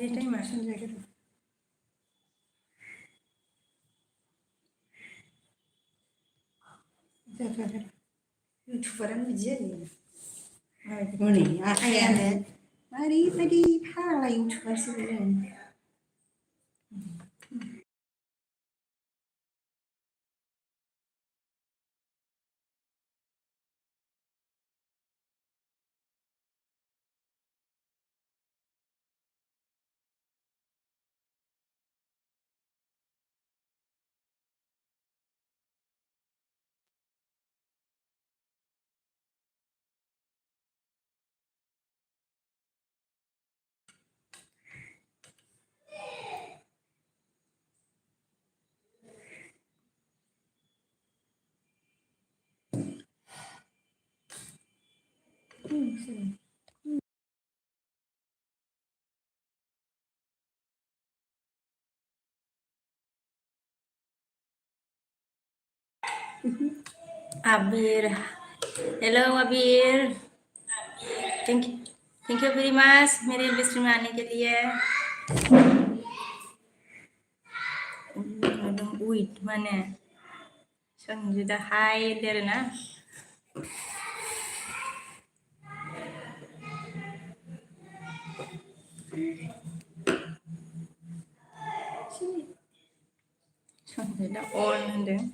Ini time YouTuberan menjadi. Ini ayah. Mari tadi pala YouTuber sebenarnya. Abir. Hello Abir. Thank you very much मेरे list में आने के लिए. Wait mana? Sanjuda hai there na. Sanjuda on there.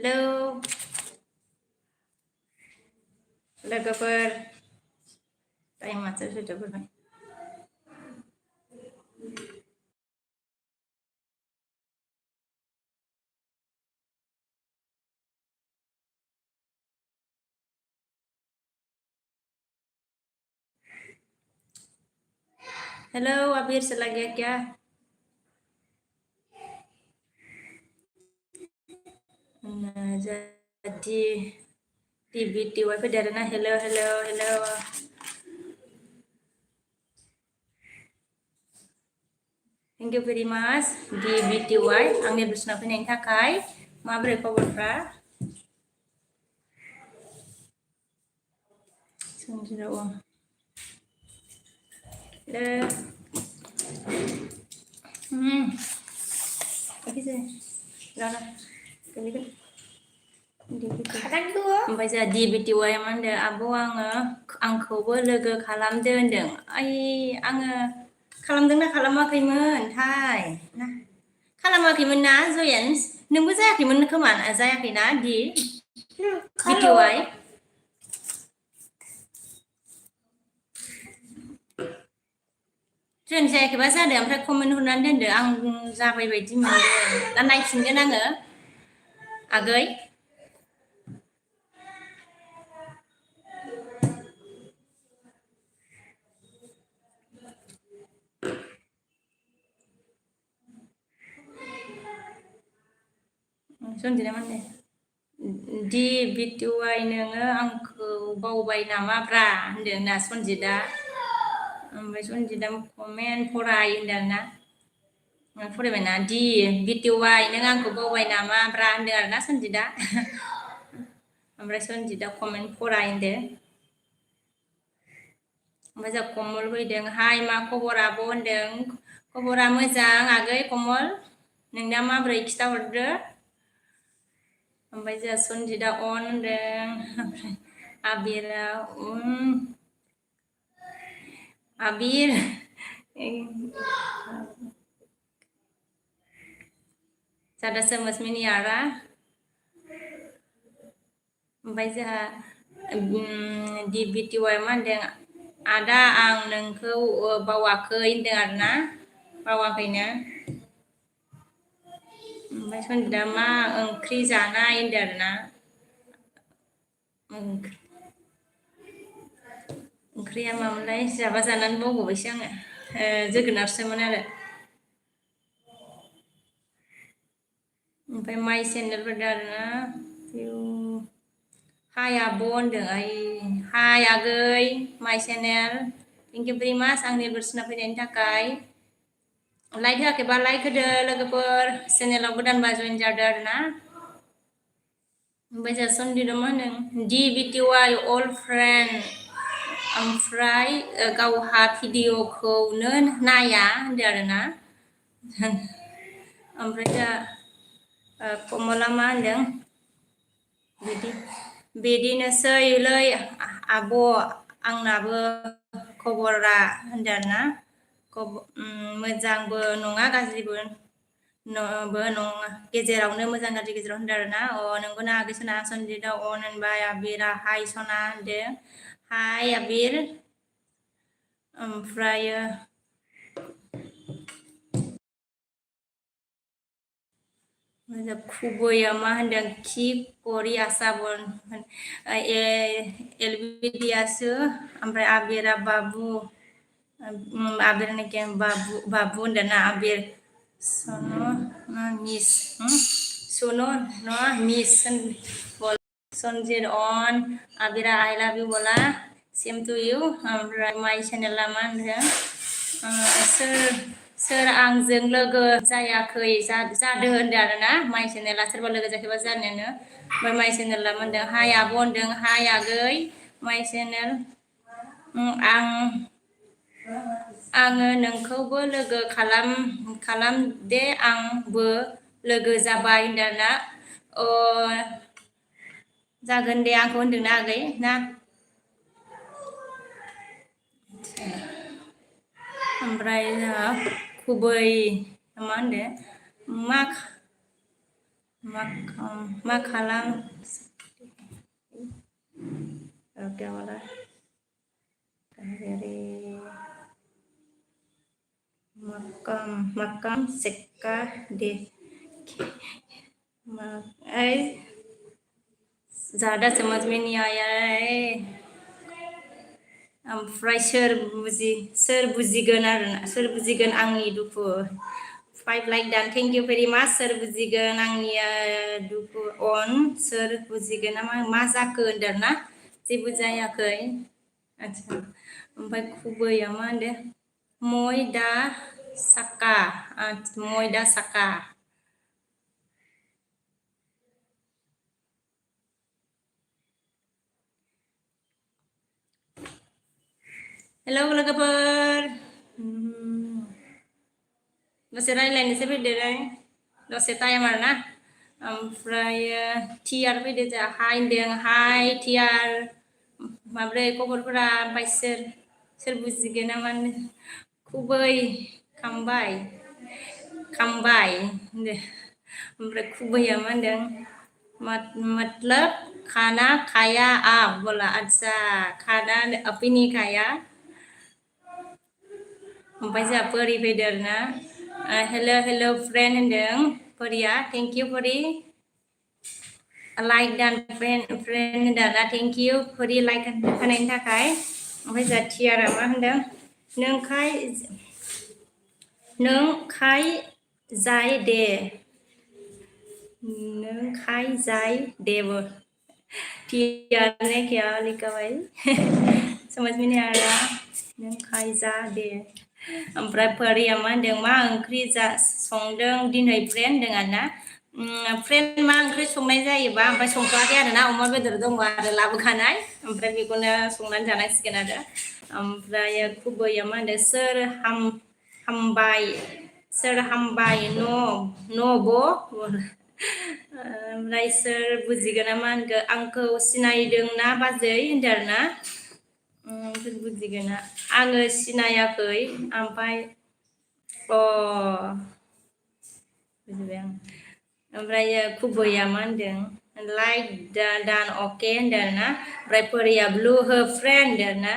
Hello. Lagaper. Time macam sudah bermain. Hello Abir selagi क्या? Jadi di BTY Federana. Hello. Thank you very much di BTY angin bersama yang takai mabre kabarra. Sanjira uang. Apa sih? Lana. Kali-kali. Oमफ्राय जोंहा DBTY मानदों आब' आंखौबो लोगो खालामदो होनदों. आङो खालामदोंना खालामाखैमोनथाय ना खालामाखैमोन ना जयेन्स नोंबो जायाखैमोन खोमा जायाखैना DBTY जों जायाखैबा जादों ओमफ्राय कमेन्ट हरनानै दोनदो आं जाबाय बायदि मोनदों दा नायफिनगोन आङो आगै Sanjira mana? DBTY नोङो आंखौ बावबाय नामाब्रा होनदों ना सनजिदा ओमफ्राय सनजिदा कमेन्ट फराय होनदों ना फरायबायना DBTY नों आंखौ बावबाय नामाब्रा होनदों आरोना सनजिदा ओमफ्राय सनजिदा कमेन्ट फराय होनदों ओमफ्राय जों कमल फैदों हाय मा खबर आब' होनदों खबरा मोजां आगै कमल नोंना माब्रै खिथाहरदो ओमफ्राय जोंहा सनजिदा अन होनदों ओमफ्राय आबिरा आबिर Sada semasmini ara ओमफ्राय जोंहा DBTY मानदों आदा आं नोंखौ बावाखै होनदों आरोना बावाखैनो ओमफ्राय सनजिदा मा ओंख्रि जानाय होनदों आरोना ओंख्रिया मामोनलाय जाबा जानानै बावबावबायसो आङो जोगोनारसोमोन आरो ओमफ्राय माइ सेन्देलफोर आरोना हाय आब' होनदों हाय आगै माइ सेनेल थेंक इउ भेरि माच आंनि बोरसिना फैनायनि थाखाय लाइक होआखैबा लाइक होदो लोगोफोर चेनेलाव गोदानबा जइन जादो आरोना ओमफ्राय जोंहा सन्दिदा मा होनो DBTY अल फ्रेन्ड ओमफ्राय गावहा भिडिअखौनो नाया होनदो आरोना ओमफ्राय दा कमला मा होनदों बिदिनोसैलै आब' आंनाबो खबरा होनदों आरोना मोजांबो नङा गाज्रिबो नङा गेजेरावनो मोजां गाज्रि गेजेराव होनदों आरोना नोंगौना आगै सना सन्जिदा अन होनबाय आबिरा हाय सना होनदों हाय आबिर ओमफ्रायो खुबैया मा होनदों खि करि आसाबन एलबिदियासो ओमफ्राय आबिरा बाबु आबिरनिके बाबु होनदों ना आबिर सोनो मिस सोनो न मिस बोल सनजिर अन आबिरा आई लाभ इउ बोला सेम टू इउ ओमफ्राय माय चेनेला मा होनदों सोर आंजों लोगो जायाखै जादो होनदों आरोना माय चेनेला सोरबा लोगो जायाखैबा जानोनो ओमफ्राय माय चेनेला होनदों हाय आब' होनदों हाय आगै माय चेनेल आङो नोंखौबो लोगो खालाम दे आंबो लोगो जाबाय होनदों ना जागोन दे आंखौ होनदोंना आगै ना ओमफ्राय जोंहा खुबै मा होनदो मा खालाम makam seka deh ज़्यादा समझ में नहीं आया है ओमफ्राय सोर बुजिगोन आरोना सोर बुजिगोन आंनि दुखु 5 लाइक दान थेंक इउ भेरि माच सोर बुजिगोन आंनि दुखु अन सोर बुजिगोन मा जाखो होनदों ना जेबो जायाखै आच्छा ओमफ्राय खुबैया मा होनदों मयदा साका हेलौ लोगोफोर दसे रायज्लायनोसै फैदो दसे टाइम आरोना ओमफ्राय टिआर फैदो जोंहा हाय होनदों हाय टिआर माब्रै खबरफोरा ओमफ्राय सोर बुजिगोन ना मा खुबै खामबाय होनदों ओमफ्राय खुबैया मा होनदों मतलब खाना खाया आप बोला अच्छा खाना अपनी नहीं खाया ओमफ्राय जोंहा परि फैदो आरोना हेल' फ्रेन्ड होनदों परिया थेंक इउ परि लाइक दान फ्रेन्ड होनदों ना थेंक इउ परि लाइक होनायनि थाखाय ओमफ्राय जोंहा टिआरा मा होनदों नों खाय जाय देबो टिआर ने क्या लिखा भाई समझ में नहीं आ रहा नों खाय जा दे ओमफ्राय परिया मा होनदों मा ओंख्रि संदों दिनै फ्रेन्ड होनदों आरोना फ्रेन्ड मा ओंख्रि संनाय जायोबा ओमफ्राय संथ'वाखै आरोना अमा बेदर दङ आरो लाबोखानाय ओमफ्राय बेखौनो संनानै जानांसिगोन आरो ओमफ्राय खुबैया मा होनदों सोर हामबाय न'ब ओमफ्राय सोर बुजिगोन ना मा होनखो आंखौ सिनायदों ना बाजै होनदों आरोना सोर बुजिगोन ना आङो सिनायाखै ओमफ्राय बुजिबाय आं ओमफ्राय खुबैया मा होनदों लाइक दान अके होनदों आरोना ओमफ्राय परिया ब्लु हो फ्रेन्ड होनदों आरोना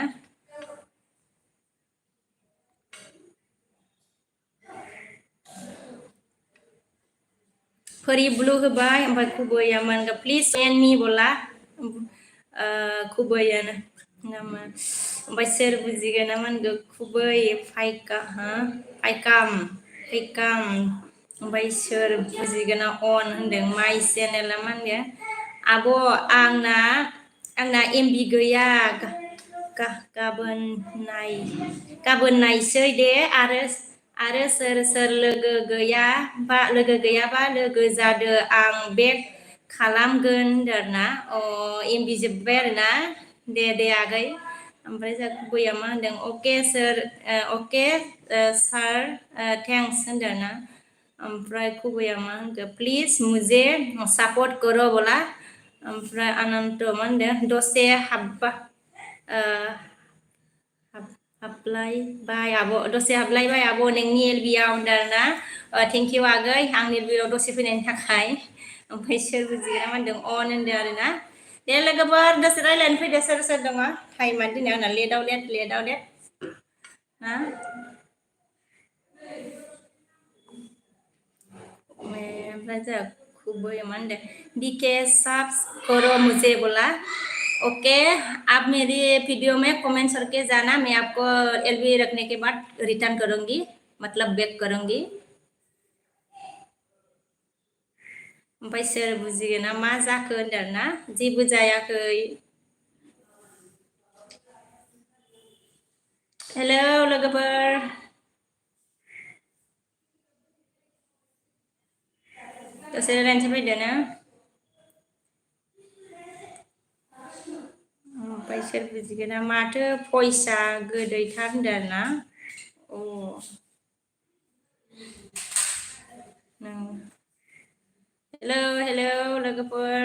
परि ब्लु होबाय ओमफ्राय खुबैया मा होनगोन प्लिज एन मी बोला खुबैयानो नामा ओमफ्राय सोर बुजिगोन ना मा होनगोन खुबै फाइकाम ओमफ्राय सोर बुजिगोन ना अन होनदों माइ चेनेला मा होनगोन आब' आंना एमबि गैया गाबोन नायसै दे आरो आरो सोर लोगो गैयाबा लोगो जादो आं बेक खालामगोन होनदों आरोना एमबि जोब्बाय आरोना दे आगै ओमफ्राय जों गुबैया मा होनदों अके सार थेंक्स होनदों आरोना ओमफ्राय गुबैया मा होनदों प्लिज मुझे सापर्ट करो बोला ओमफ्राय अनन्त मा होनदों दसे हाबलायबाय आब' दसे हाबलायबाय आब' नोंनि एलबियाव होनदों आरोना थेंक इउ आगै आंनि एलबियाव दसे फैनायनि थाखाय ओमफ्राय सोर बुजिग्रा मा होनदों अन होनदों आरोना दे लोगोफोर दसे रायज्लायनो फैदो सोर दङ टाइमा दिनै आंना लेटआव लेट हा ओमफ्राय जों खुबै मा होनदों डीके सब्स करो मुझे बोला ओके आप मेरी वीडियो में कमेंट करके जाना मैं आपको एलबी रखने के बाद रिटर्न करूंगी मतलब बैक करूंगी ओमफ्राय सोर बुजिगोन ना मा जाखो होनदों ना जेबो जायाखै हेलौ लोगोफोर दसे रायज्लायनोसै फैदो ना ओमफ्राय सोर बुजिगोन ना माथो फैसा गोदैथार होनदों आरोना हेलौ लोगोफोर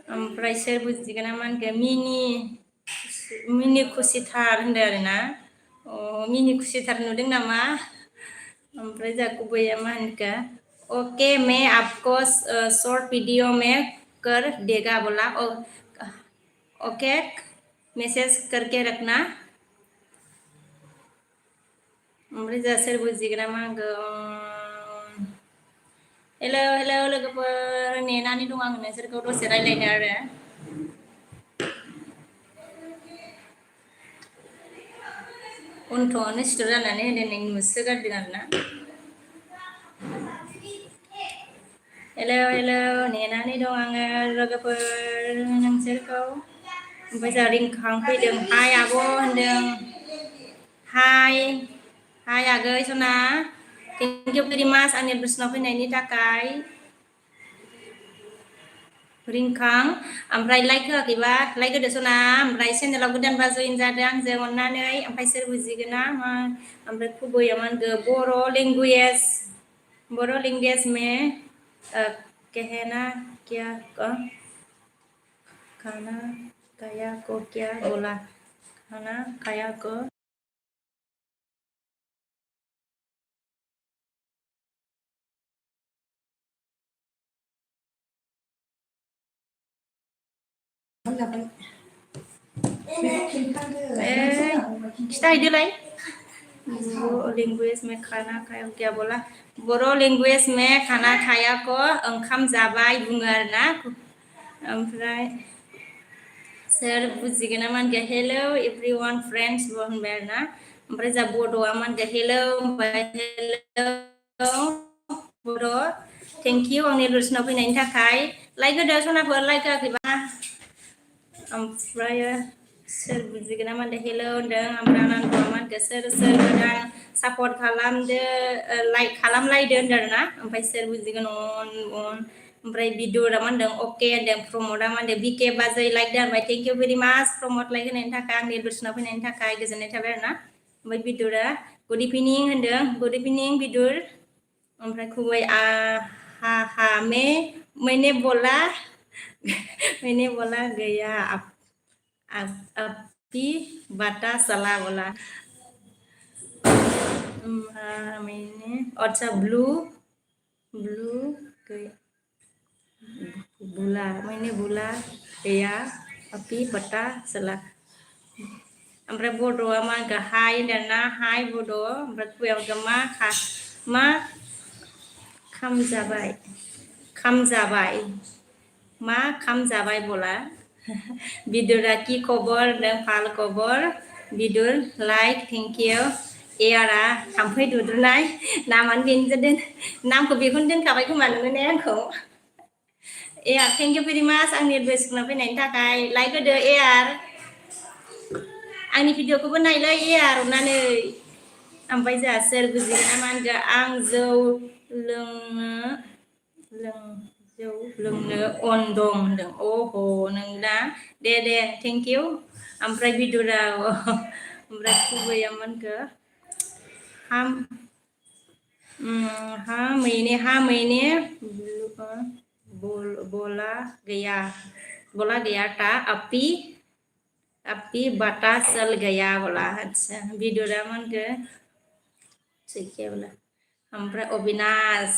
ओमफ्राय सोर बुजिगोन ना मा होनखो मिनि खुसिथार होनदों आरोना मिनि खुसिथार नुदों नामा ओमफ्राय जा गुबैया मा होनखो ओके मैं आपको शॉर्ट वीडियो में कर देगा बोला ओके मैसेज करके रखना ओमफ्राय जा सोर बुजिगोन ना मा होनखो हेलौ लोगोफोर नेनानै दं आं नोंसोरखौ दसे रायज्लायनो आरो उनथ'आवनो सिथर जानानै होदों नै नुसोगारदों आरोना हेलौ नेनानै दं आङो लोगोफोर नोंसोरखौ ओमफ्राय जा रिंखां फैदों हाय आब' होनदों हाय आगै सना थेंक इउ भेरि माच आंनि दर्शनाव फैनायनि थाखाय रिंखां ओमफ्राय लाइक होआखैबा लाइक होदो सना ओमफ्राय चेनेलाव गोदानबा जइन जादों आंजों अननानै ओमफ्राय सोर बुजिगोन ना मा ओमफ्राय गुबैया मा होनखो बर' लेंगुवेज में कहना क्या खाना खाया को क्या बोला खाना खाया को खिथाहैदोलाय लैंग्वेज में खाना खाया क्या बोला बर' लेंगुवेज में खाना खाया को ओंखाम जाबाय बुङो आरोना ओमफ्राय सोर बुजिगोन ना मा होनगोन हेलौ एभ्रिवान फ्रेन्ड्स होनबाय आरोना ओमफ्राय जा बड'आ मा होनगोन हेलौ होनबाय हेलौ बड' थेंक इउ आंनि दर्शनाव फैनायनि थाखाय लाइक होदो सनाफोर लाइक होआखैबा ओमफ्राय सोर बुजिगोन ना मा होनदों हेलौ होनदों ओमफ्राय आनन्दआ मा होनखो सोर गोदान सापर्ट खालामदो लाइक खालामलायदो होनदों आरोना ओमफ्राय सोर बुजिगोन अन ओमफ्राय बिदुरा मा होनदों अके होनदों प्रमदआ मा होनदों बिके बाजै लाइक दोनबाय थेंक इउ भेरि माच प्रमद लाइक होनायनि थाखाय आंनि दर्शनाव फैनायनि थाखाय गोजोननाय थाबाय आरोना ओमफ्राय बिदुरा गुड इभिनिं होनदों गुड इभिनिं बिदुर ओमफ्राय खुबै हा मैंने बोला गया अभी बता चला बोला मैंने अच्छा ब्लू मैंने बोला गया अभी बता चला ओमफ्राय बड'आ मा होनखो हाय होनदोंना हाय बड' ओमफ्राय खुयाव मा खामजाबाय बोला बिदुरा की खबर होनदों फाल खबर बिदुर लाइक थेंक इउ एयारा थाम्फै दुद्रुनाय नामानो बेनो जादों नामखौ बेखौनो दोनखाबाय खोमा नोङो ने आंखौ एयार थेंक इउ भेरि माच आंनि एडभाइसखौ फैनायनि थाखाय लाइक होदो एयार आंनि भिडिअखौबो नायलै आर'नानै ओमफ्राय जोंहा सोर बुजिगोन ना मा होनगोन आं जौ लोंनो जौ लोंनो अन दं होनदों अह नोंना दे थेंक इउ ओमफ्राय बिदुरा ओमफ्राय गुबैया मा होनखो हा मैंने बोला गया था अपी बता चल गया बोला अच्छा बिदुरा मा होनखो सैखिया बोला ओमफ्राय अविनाश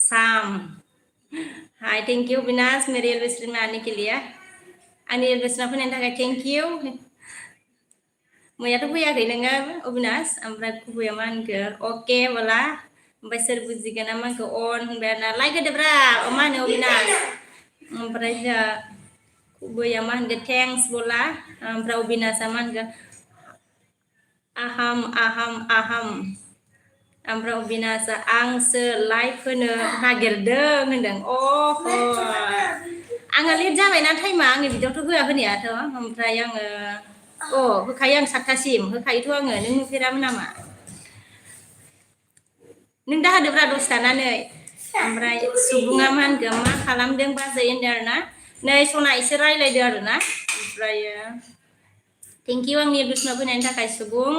साम हाय थेंक इउ अविनाश मेरे एलबेस्ट्री में आने के लिए आंनि एलबेस्ट्रीआव फैनायनि थाखाय थेंक इउ मैयाथ' फैयाखै नोङो अविनाश ओमफ्राय गुबैया मा होनखो अके बोला ओमफ्राय सोर बुजिगोन ना मा होनखो अन होनबाय आरोना लाइक होदोब्रा मा होनो अविनाश ओमफ्राय जोंहा गुबैया मा होनगोन थेंक्स बोला ओमफ्राय अविनाशआ मा होनगोन आहम ओमफ्राय अविनाशआ आंसो लाइक होनो नागिरदों होनदों आंहा लेट जाबायना टाइमा आंनि बिदियावथ' होआ होनायाथ' ओमफ्राय आङो होखायो आं 7थासिम होखायोथ' आङो नों नुफेरामोन नामा नों दा होदोब्रा दसे थानानै ओमफ्राय सुबुङा मा होनगोन मा खालामदों बाजै होनदों आरोना नै सना एसे रायलायदो आरोना ओमफ्रायो थेंक इउ आंनि एलबेस्ट्रीआव फैनायनि थाखाय सुबुं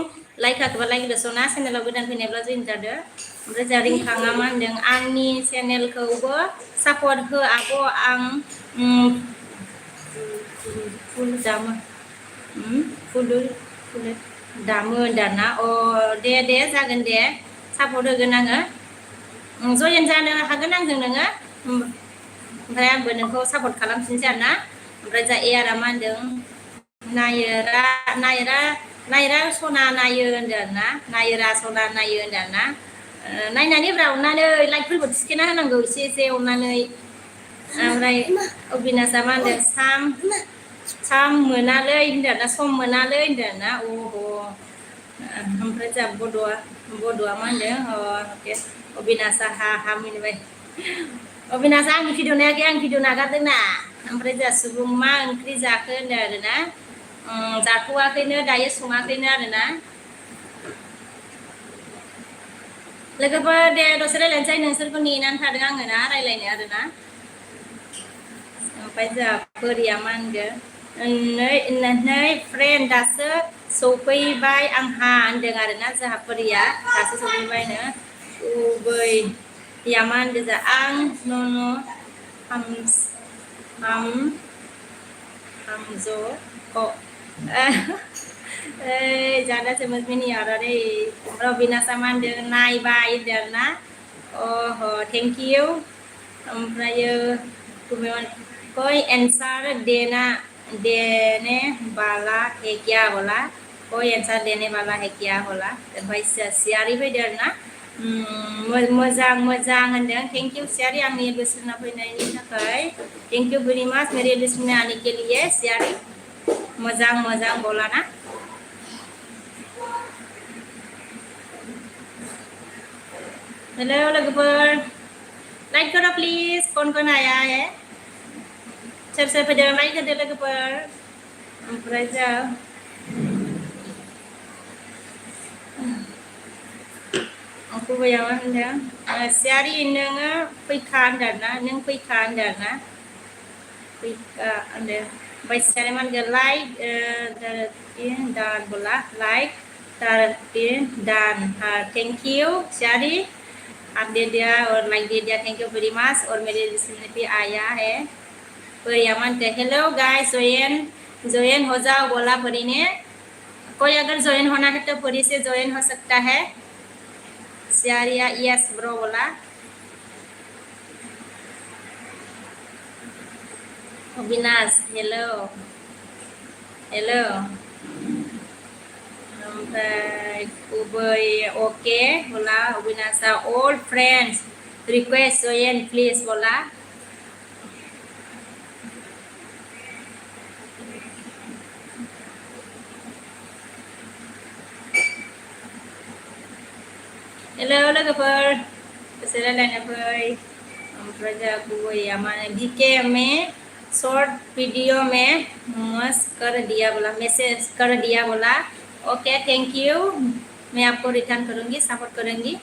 लाइक होआखैबा लाइक होदो सना चेनेलाव गोदान फैनायब्ला जइन जादो ओमफ्राय जोंहा रिंखाङा मा होनदों आंनि चेनेलखौबो सापर्ट हो आब' आं फुल दामो दामो होनदाना दे जागोन दे सापर्ट होगोन आङो जयेन जानो हागोन आंजों नोङो ओमफ्राय आंबो नोंखौ सापर्ट खालामफिनसै आरोना ओमफ्राय जा एयारा मा होनदों नायरा सना नायो होनदों आरोना नायरा सना नायो होनदों आरोना नायनानै ब्रा अननानै लाइकफोरखौ थिखोना होनांगौ एसे अननानै ओमफ्राय अबिनाशआ मा होनदों साम मोनालै होनदों आरोना सम मोनालै होनदों आरोना ओमफ्राय जोंहा बड'आ मा होनदों अबिनाशआ हा मिनिबाय अबिनाशआ आंनि भिडिअ नायाखै आं भिडिअ नागारदोंना ओमफ्राय जोंहा सुबुं मा ओंख्रि जाखो होनदों आरोना जाथ'वाखैनो दायो सङाखैनो आरोना लोगोफोर दे दसे रायज्लायनोसै नोंसोरखौ नेनानै थादों आङो ना रायज्लायनो आरोना ओमफ्राय जोंहा फोरिया मा होनगोन नै फ्रेन्ड दासो सफैबाय आंहा होनदों आरोना जोंहा फोरिया दासो सफैबायनो गुबैया मा होनदों जोंहा आं हमजो ज़्यादा समझ में नहीं आ रहा रे रबिनासा मा होनदों नायबाय होनदों आरोना थेंक इउ ओमफ्रायो कोई आंसर देने वाला है क्या बोला कोई आंसर देने वाला है क्या बोला ओमफ्राय सियारि फैदों आरोना मोजां होनदों थेंक इउ सियारि आंनि एलबेस्ट्रीआव फैनायनि थाखाय थेंक इउ वेरी मच मेरे एलबेस्ट्री में आने के लिए सियारि मोजां बोला ना हेलो लोगोफोर लाइक करो प्लीज कौन आया है सोर फैदों लाइक होदो लोगोफोर ओमफ्राय जों गुबैया मा होनदों सियारि नोङो फैखा होनदों आरोना नों फैखा होनदों आरोना फैखा होनदों ओमफ्राय सियारि मा होनगोन लाइक दान बोला लाइक दान थेंक यू सियारि आप दे दिया और लाइक दे दिया थैंक यू वेरी मच और मेरे जिसमें भी आया है परिया मानते हेलो गाइस ज्वाइन हो जाओ बोला परी ने कोई अगर ज्वाइन होना है तो परी से ज्वाइन हो सकता है सियारिया यस ब्रो बोला अविनाश हेलो ओके बोला Avinash all friends request join please बोला हेलो लोगोफोर दसे रायलायनो फै ओमफ्राय जोंहा गुबैया मा होनो बिके में शॉर्ट वीडियो में मस कर दिया बोला, मैसेज कर दिया बोला। ओके थैंक यू, मैं आपको रिटर्न करूँगी, सपोर्ट करूँगी।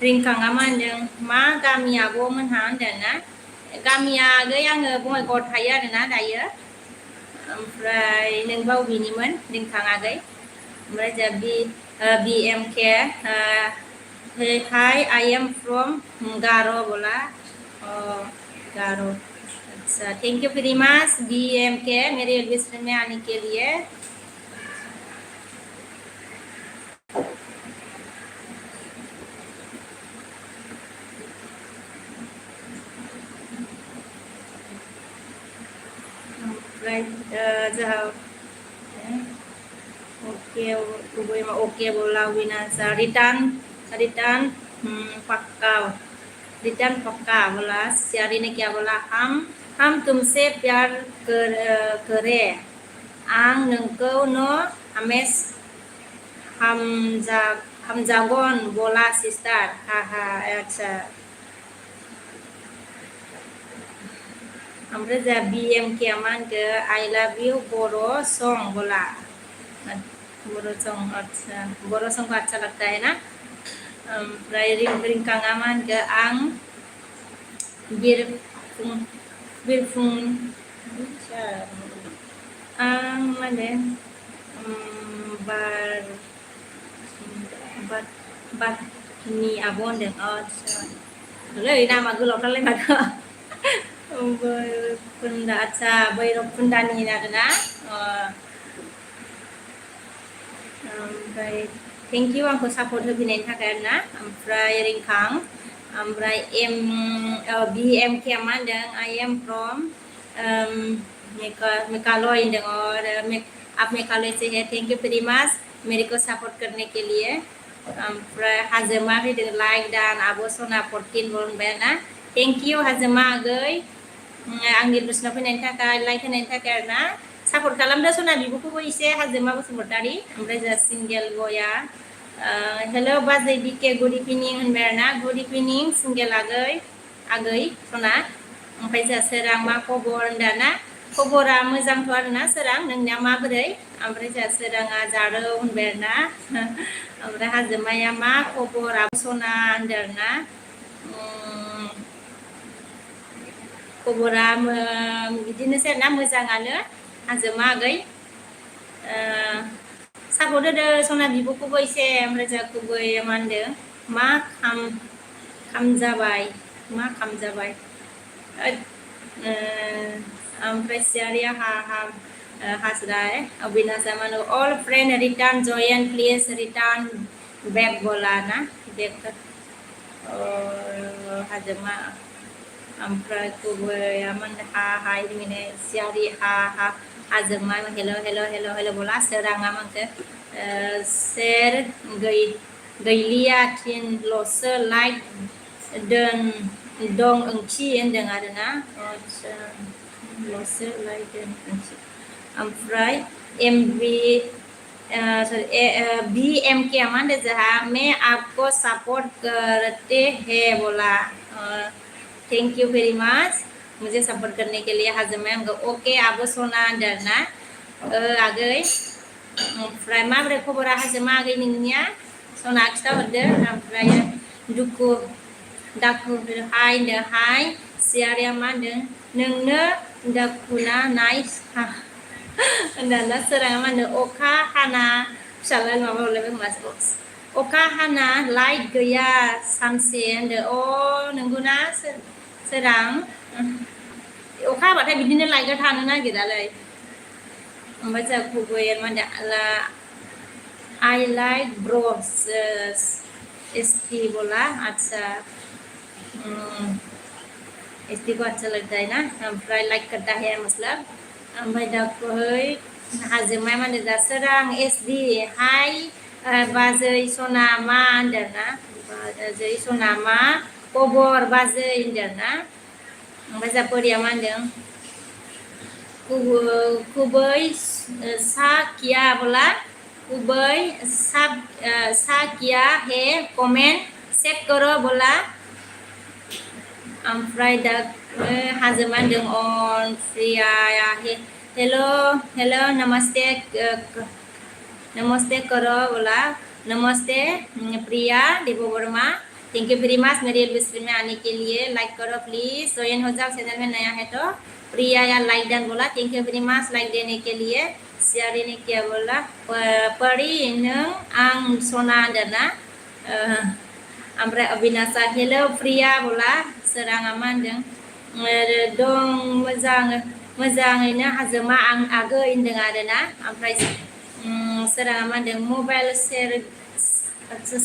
रिंखाङा मा होनदों, मा गामि आब'मोनहा होनदों ना, गामिया आगै आङो बङाइगावआव थायो आरोना दायो। ओमफ्राय नों बावबिनिमोन रिंखां आगै। ओमफ्राय जा BMK, हाय आई एम फ्रॉम गारो बोला। गारो, अच्छा thank you very much BMK मेरे लिस्ट में आने के लिए। ओमफ्राय जोंहा ओके बोला विनाश, रिटर्न पक्का, रिटर्न पक्का बोला। सियारी ने क्या बोला, हम तुमसे प्यार करे, आं नोंखौ न हमजागोन बोला सिस्टार, हाहा। अच्छा ओमफ्राय जा BMK मा होनखो, आई लव यू बर' सं बोला। बर' सं, अच्छा बर' सं को अच्छा लगता है ना। ओमफ्राय रिंखाङा मा होनखो, आं बिरफुं आं माने बारनि आब' होनदों। अच्छा लै नामा गोलावथारलाय माथो। भैरबकुन्दा, अच्छा भैरबकुन्दानि आरोना। ओमफ्राय थेंक इउ आंखौ सापर्ट होफैनायनि थाखाय आरोना। ओमफ्राय रिंखां, ओमफ्राय BMK मा होनदों, आई एम फ्रम मेघालय होनदों। और आप मेघालय से है, थैंक यू वेरी मच मेरे को सपोर्ट करने के लिए। ओमफ्राय हाजोमा होदों लाइक दान आब' सना 14 होनबाय ना। थेंक इउ हाजोमा आगै, आंनि दर्शनाव फैनायनि थाखाय, लाइक होनायनि थाखाय आरोना। सापर्ट खालामदो सना बिब'खौबो एसे, हाजोमा बसुमतारी। ओमफ्राय जा सिंगेल बया, हेलो बाजै BK गुड इभिनिं होनबाय आरोना। गुड इभिनिं सिंगेल आगै सना। ओमफ्राय जा सोरां मा खबर होनदों ना, खबरा मोजांथ' आरोना सोरां, नोंनिया माबोरै? ओमफ्राय जा सोराङा जारौ होनबाय आरोना। ओमफ्राय हाजोमाया मा खबर आब' सना होनदों आरोना। खबरा बिदिनोसै आरोना, मोजाङानो हाजोमा आगै। सापर्ट होदो सना बिब'खौबो एसे। ओमफ्राय जोंखौबो मा होनदों, मा खाम जाबाय, मा खाम जाबाय। ओमफ्राय सियारिया हासराय अविनाशा मानो, all friend return join please return back बोला ना। बैक हाजोमा, ओमफ्राय गुबैया मान हाय मिने सियारि हाजोमा हेलो हेलो हेलो हेलो बोला। सोराङा मानखो शेर गैलिया थिनल'सो लाइक दं ओंथि होनदों आरोना। अच्छा ल'सो लाइक दं ओंथि। ओमफ्राय BMK मा होनदों जोंहा, मैं आपको सपोर्ट करते हैं बोला। थैंक यू वेरी मच मुझे सपोर्ट करने के लिए। हाजोमा आंखौ ओके आब' सना होनदों ना। आगै ओमफ्राय माबोरै खबरा हाजोमा आगै नोंनिया, सना खिथाहरदो। ओमफ्राय दाखु हाय होनदों, हाय सियारिया मा होनदों, नोंनो दाखुना नाइस होनदों। सोराङा मा होनदों, अखा हाना फिसाला माबा हरलायबाय खोमा, अखा हाना लाइट गैया सानसे होनदों। नंगौना सोरां, अखा हाबाथाय बिदिनो लाइटआ थानो नागिरालै। ओमफ्राय जोंहा गुबैया मा होनदों, आई लाइक ब्रोस ST बोला। अच्छा ST को अच्छा लगता है ना। ओमफ्राय लाइक करता है मतलब। ओमफ्राय दाखुहै हाजोमा मा होनदों, सोरां SD हाय बाजै सना मा होनदों ना, बाजै सना मा खबर बाजै होनदों ना। ओमफ्राय जापोरिया मा होनदों, कुबै सा किया बोला, कुबै सा किया है कमेंट चेक करो बोला। ओमफ्राय Hazama deng on Priya ya. Hello, namaste karo bola. Namaste Priya Devo Verma. Thank you very much मेरे लिस्ट में आने के लिए. लाइक करो प्लीज. ज्वाइन हो जाओ, चैनल में नया है तो. प्रिया या लाइक डन बोला. Thank you very much like देने के लिए. शेयर ini क्या बोला. Peri neng ang sona dana. Oमफ्राय अबिनाशा हेलो प्रिया बोला. सोरां aman deng. Dong मोजाङैनो हाजोमा आं आगो होनदों आरोना. ओमफ्राय सोराङा मा होनदों मबाइल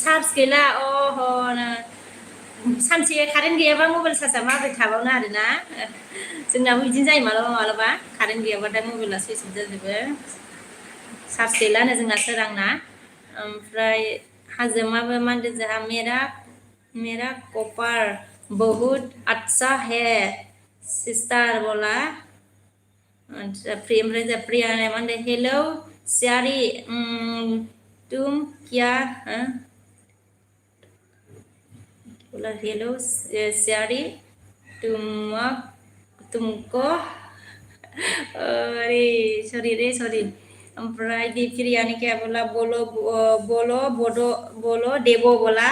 चार्ज गैला. सानसे कारेन्ट गैयाबा मबाइल चार्जआ माबोरै थाबावनो आरोना. जोंनाबो बिदिनो जायो मालाबा मालाबा कारेन्ट गैयाबाथाय मबाइला सुइच अफ जाजोबो. चार्ज गैलानो जोंना सोरांना. ओमफ्राय हाजोमाबो मा होनदों जोंहा मेरा कपार बहुत अच्छा है सिस्टार बोला. ओमफ्राय प्रिया ने मा होनदों हेलो सियारी तुम क्या बोला हेलो सियारी तुमको अरे सॉरी. ओमफ्राय प्रिया ने क्या बोला बोलो देवो बोला.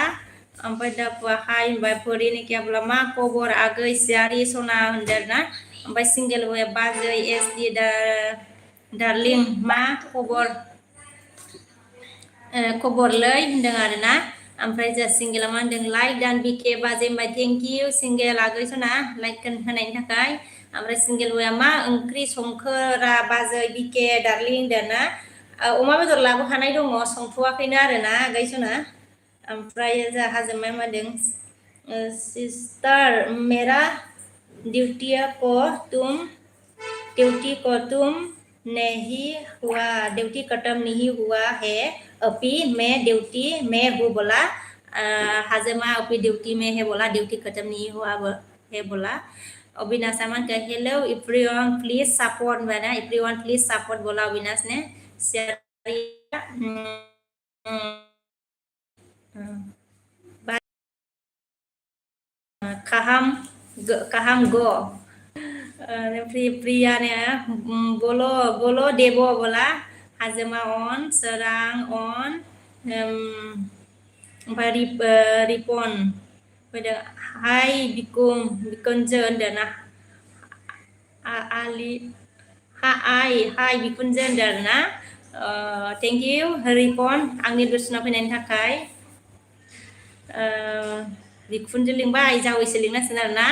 ओमफ्राय दा हाय होनबाय परि ने क्या बोला मा खबर आगै सियारी सना होनदों ना. ओमफ्राय सिंगेल वे बाजै एसडि डार्लिं मा खबरलै होनदों आरोना. ओमफ्राय जा सिंगेला मा होनदों लाइक दान बिके बाजै होनबाय थेंक इउ सिंगेल आगै सना लाइक होनायनि थाखाय. ओमफ्राय सिंगेल वेया मा ओंख्रि संखोरा बाजै बिके डार्लिं होनदों ना. अमा बेदर लाबोखानाय दङ संथ'वाखैनो आरोना आगै सना. ओमफ्राय जा हाजोमाया मा होनदों सिस्टार मेरा ड्यूटी को तुम नहीं हुआ ड्यूटी खत्म नहीं हुआ है अभी मैं ड्यूटी में हूँ बोला. हाजमा अभी ड्यूटी में है बोला. ड्यूटी खत्म नहीं हुआ है बोला. अविनाश मान का हेलो एवरीवन प्लीज सपोर्ट बना. एवरीवन प्लीज सपोर्ट बोला अविनाश ने. kaham go. प्रिया ने बोलो देवो बोला. हाजमा on सोरां on. ओमफ्राय रिपन फैदों हाय बिकुनजो होनदों ना. हाय बिकुनजो होनदों आरोना. थेंक इउ रिपन आंनि दर्शनाव फैनायनि थाखाय. बिखुनजो लिंबाय जावैसो लिंनांसिगोन आरोना.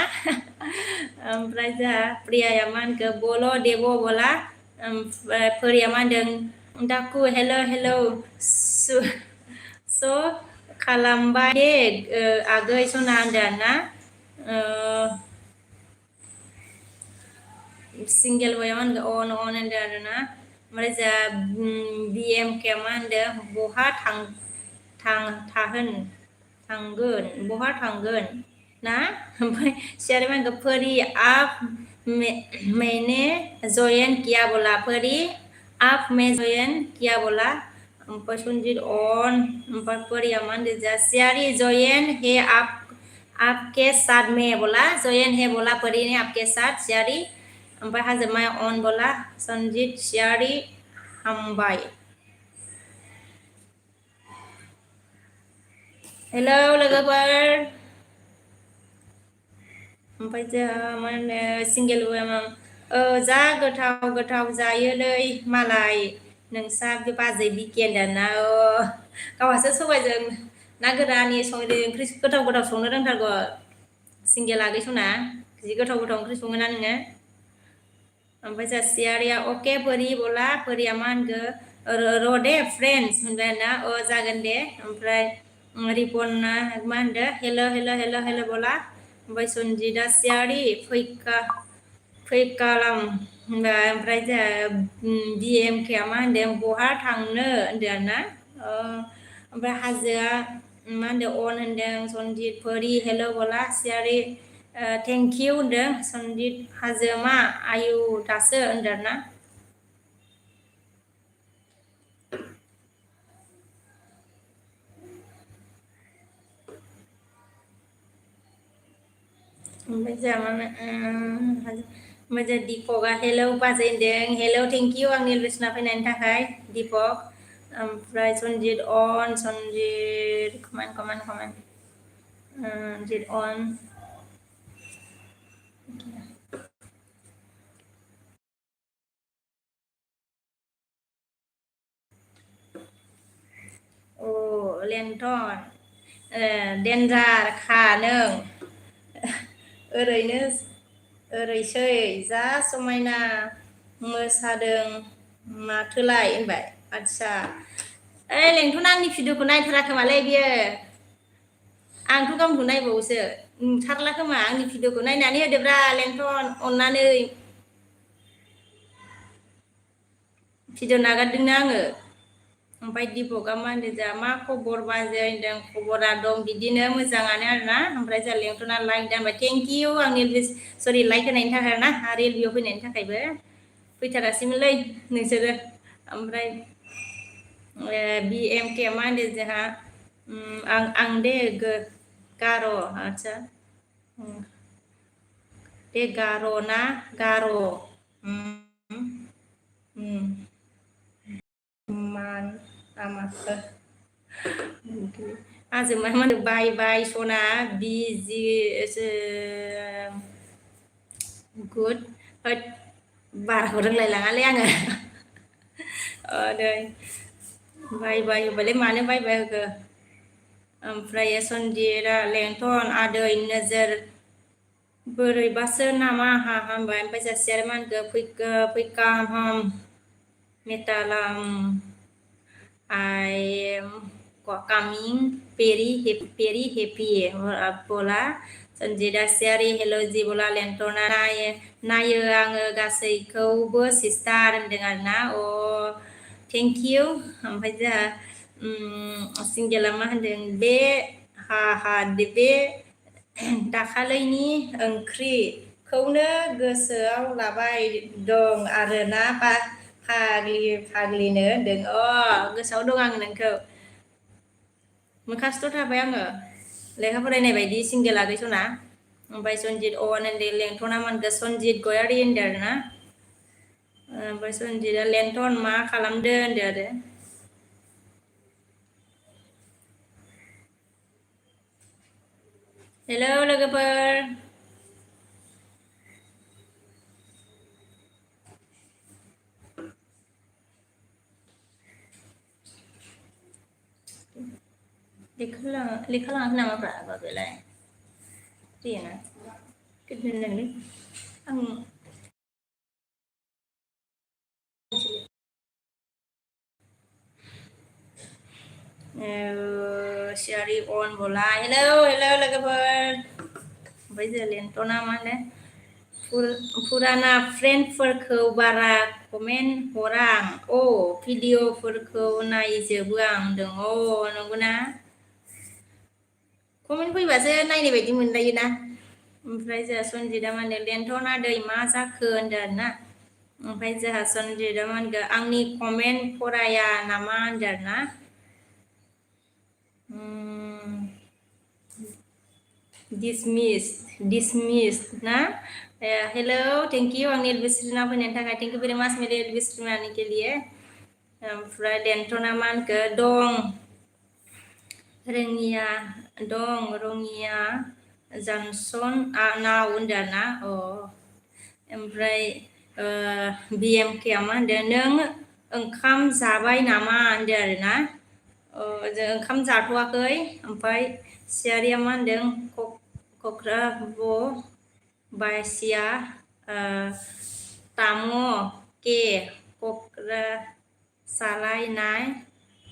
ओमफ्राय जोंहा प्रियाया मा होनखो बोलो देवो बोला. ओमफ्राय परिया मा होनदों दाकु हेलो स' खालामबाय दे आगै सना होनदों आरोना. सिंगेल वेया मा होनदों अन होनदों आरोना. ओमफ्राय जोंहा BMK मा होनदों बहा थांगोन ना. ओमफ्राय शेयर मा होनदों परि आप मैंने जॉइन किया बोला. परि आप मैं जॉइन किया बोला. ओमफ्राय संजीत ऑन. ओमफ्राय परिया मा होनदों जा सियारी जॉइन है आपके साथ में बोला. जॉइन है बोला परि ने आपके साथ सियारी. ओमफ्राय हाजोमाया ऑन बोला. संजीत सियारी हामबाय. हेलो लोगोफोर. ओमफ्राय जोंहा मा होनो सिंगेल जा गोथाव जायोलै मालाय नोंसा बे बाजै बिकेन्डा ना. गावहासो सबायजों ना गोराननि ओंख्रि गोथाव संनो रोंथारगौ. सिंगेल आगै सना जि गोथाव ओंख्रि सङोना नोङो. ओमफ्राय जा सियारिया अके परि बोला. परिया मा होनखो र' दे फ्रेन्ड्स होनबाय ना. जागोन दे. ओमफ्राय रिपना मा होनदों हेलो बोला. ओमफ्राय सन्जिदा सियारि फैखालाम होनबाय. ओमफ्राय जोंहा BMK मा होनदों बहा थांनो होनदों आरोना. ओमफ्राय हाजोआ मा होनदों अन होनदों. सन्जित परि हेलो बोला. सियारि थेंक इउ होनदों. सन्जित हाजो मा आयु दासो होनदों आरोना. Baca mana? Baca Dipok hello baca indeng hello thank you angin listener fainan takai Dipok. Ompray Sonjit on Sonjit comment. Sonjit on. Oh, Lenton. Denjar kha neng. ओरैसै जा समायना मोसादों माथोलाय होनबाय आदसा लेंथ'ना आंनि भिडिअखौ नायथाराखै मालै बियो आंथ' गावनिखौ नायबावोसो नुथारला खोमा आंनि भिडिअखौ नायनानै होदोब्रा लेंथन अननानै भिडिअ नागारदोंनो आङो ओमफ्राय दिपकआ मा होनदों जा मा खबर बाजै होनदों खबरा दं बिदिनो मोजाङानो आरोना ओमफ्राय जा लेंथ'ना लाइक दानबाय थेंक इउ आंनि सरि लाइक होनायनि थाखाय आरोना रिल भिउ फैनायनि थाखायबो फैथारासैमोनलै नोंसोरो ओमफ्राय BMK मा होनदों जोंहा आं दे गार' आदसा बे गार' ना गार' मान आमाखो आजों मा होनो बाय सना बिजि गुड बारखौ रोंलायलाङालै आङो नै बाय होबालाय मानो बाय होखो ओमफ्राय सन्जिरा लेंथन आदै नोजोर बोरैबासो नामा हा हामबाय ओमफ्राय जासिया आरो मा होनखो फैका हाम मेटालाम I am coming very happy बोला सन्जिदा सियारि हेल' जि बोला लेंथना नायो आङो गासैखौबो सिस्टार होनदों आरोना थेंक इउ ओमफ्राय जोंहा सिंगेला मा होनदों बे बे दाखालैनि ओंख्रिखौनो गोसोआव लाबाय दं आरोना फाग्लिनो होनदों गोसोआव दं आं नोंखौ मोखासथ' थाबाय आङो लेखा फरायनाय बायदि सिंगेल आगैसना ओमफ्राय सन्जित होनदों लेंथना मोनखो सन्जित गयारि होनदों आरोना ओमफ्राय सन्जितआ लेंथन मा खालामदों होनदों आरो हेलौ लोगोफोर लेखा लाङाखै नामाब्रा बाबायालाय फ्रियाना गोदोनोलै आं सियारि अन बोला हेलौ लोगोफोर ओमफ्राय जों लेंथना मा होनो फुराना फ्रेन्डफोरखौ बारा कमेन्ट हरा आं भिडिअफोरखौ नायजोबो आं होनदों नंगौना कमेन्ट फैबासो नायनाय बायदि मोनलायोना ओमफ्राय जोंहा सन्जितआ मा होनदों लेंथना दै मा जाखो होनदों आरोना ओमफ्राय जोंहा सन्जितआ मा होनदों आंनि कमेन्ट फराया नामा होनदों आरोना dismissed ना हेलो थैंक यू आंनि एलबिस्ट्रिना फैनायनि थाखाय थैंक यू वेरी मच मेरे एलबिस्ट्रिनानि के लिए ओमफ्राय लेंथना मा होनखो दं रङिया जानसन नाव होनदों ना ओमफ्राय BMK मा होनदों नों ओंखाम जाबाय नामा होनदों आरोना जों ओंखाम जाथ'वाखै ओमफ्राय सियारिया मा होनदों बायसिया तामो के सालायनाय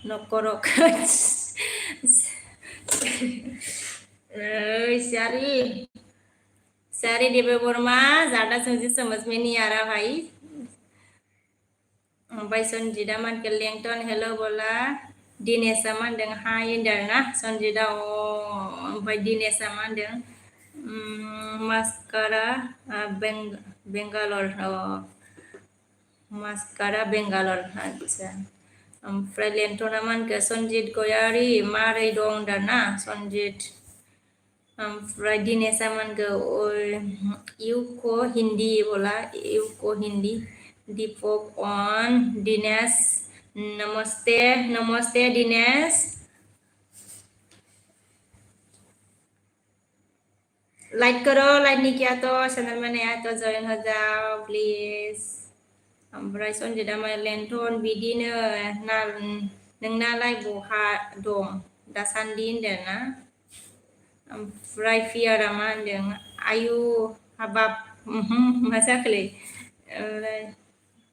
न'खरखौ सियारि देबे बर्मा ज़्यादा समझी समझ में नहीं आ रहा भाई ओमफ्राय सन्जितआ मा होनखो लेंथन हेल' बोला दिनेशआ मा होनदों हाय होनदों आरोना सन्जितआ ओमफ्राय दिनेशआ मा होनदों मास्कारा बेंगालर आदसा ओमफ्राय लेंथना मा होनखो सन्जित गयारि मारै दं होनदों ना सन्जित ओमफ्राय दिनेश आमानगो इउको हिन्दी बोला इउको हिन्दी दीपक ऑन दिनेश नमस्ते नमस्ते दिनेश लाइक करो लाइक नहीं किया तो चैनल में नया तो जॉइन हो जाओ प्लीज ओमफ्राय सनजिदा लेन्थन बिदिनो ना नोंनालाय बहा दं दासान्दि होनदों ना ओमफ्राय फियारा मा होनदों आयु हाबाब मा जाखोलै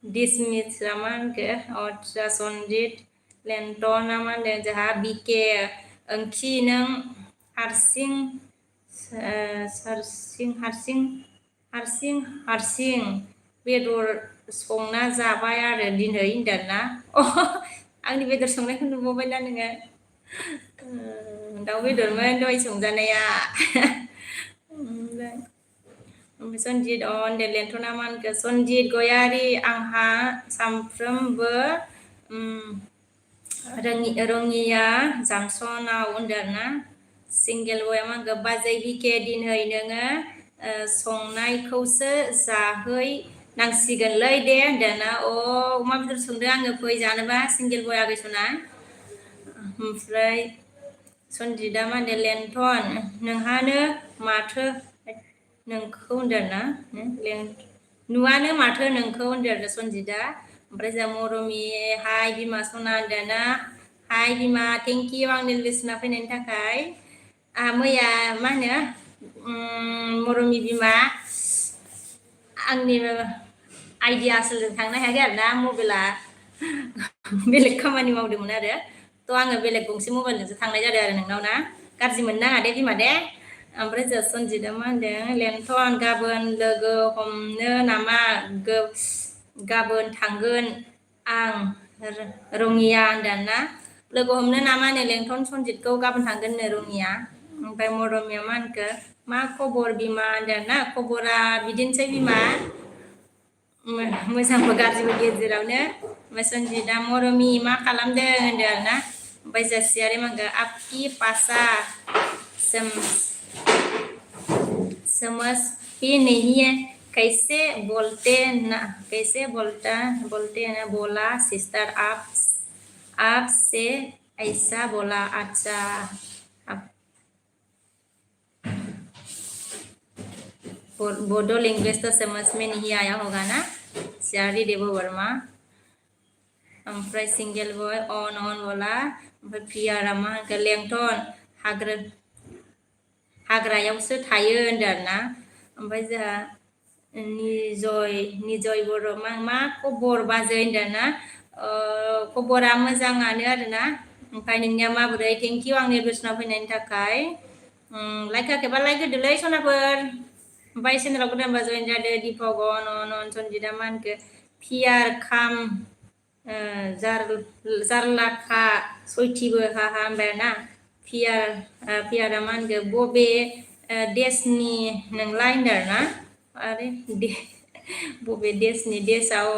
दिसमिसआ मा होनखो अट्रा सनजित लेन्थना मा होनदों जोंहा बिके ओंथि नों हारसिं हारसिं बेदर संना जाबाय आरो दिनै होनदों ना आंनि बेदर संनायखौ नुबावबायना नोङो दाउ बेदरमोन दहाय संजानाया सनजित अन दे लेन्थना मा होनखो सनजित गयारि आंहा सानफ्रोमबो रङिया जामसनाव होनदों ना सिंगेल बया मा होनखो बाजै बिके दिनै नोङो संनायखौसो जाहै नांसिगोनलै दे होनदों ना अमा बेदर संदों आङो फै जानोबा सिंगेल बय आगैसना ओमफ्राय सनजिदा मा होनदों लेन्थन नोंहानो माथो नोंखौ होनदों ना नुवानो माथो नोंखौ होनदों सनजिदा ओमफ्राय जों मरमि हाय बिमा सना होनदों ना हाय बिमा थेंक इउ आंनि लिसना फैनायनि थाखाय मैया मा होनो मरमि बिमा आंनि आइडिया आसोलजों थांनो हायाखै आरो ना मबाइला बेलेग खामानि मावदोंमोन आरो थ' आङो बेलेग गंसे मबाइलजोंसो थांनाय जादों आरो नोंनाव ना गाज्रि मोननो नाङा दे बिमा दे ओमफ्राय जों सनजिदा मा होनदों लेन्थन गाबोन लोगो हमनो नामा गाबोन थांगोन आं रङिया होनदों ना लोगो हमनो नामा नो लेन्थन सनजितखौ गाबोन थांगोन नो रङिया ओमफ्राय मरमिया मा होनखो मा खबर बिमा होनदों ना खबरा बिदिनोसै बिमा मोजांबो गाज्रिबो गेजेरावनो ओमफ्राय सनजिदा मरमि मा खालामदों होनदों आरो ना ओमफ्राय जासियारि मा होनखो आपकी पासा समझ ही नहीं है कैसे बोलते हैं बोला सिस्टर आप से ऐसा बोला अच्छा बोडो लैंग्वेज तो समझ में नहीं आया होगा ना सियारी देव वर्मा ओमफ्राय सिंगेल बय अन बोला ओमफ्राय प्रियारा मा होनखो लेंथन हाग्रायावसो थायो होनदों आरो ना ओमफ्राय जोंहा निजय बर' मा खबर बाजै होनदों ना खबरा मोजाङानो आरो ना ओमफ्राय नोंनिया माबोरै थेंक इउ आंनि बोसोनाव फैनायनि थाखाय लाइक होआखैबा लाइक होदोलै सनाफोर ओमफ्राय चेनेलाव गोदानबा जइन जादो दीपक अन सनजिदा मा होनखो फियार खाम जारलाखा सयथिबो हा होनबाय ना फियारा मा होनखो बबे देशनि नोंलाय होनदों आरो ना आरे बबे देशनि देशआव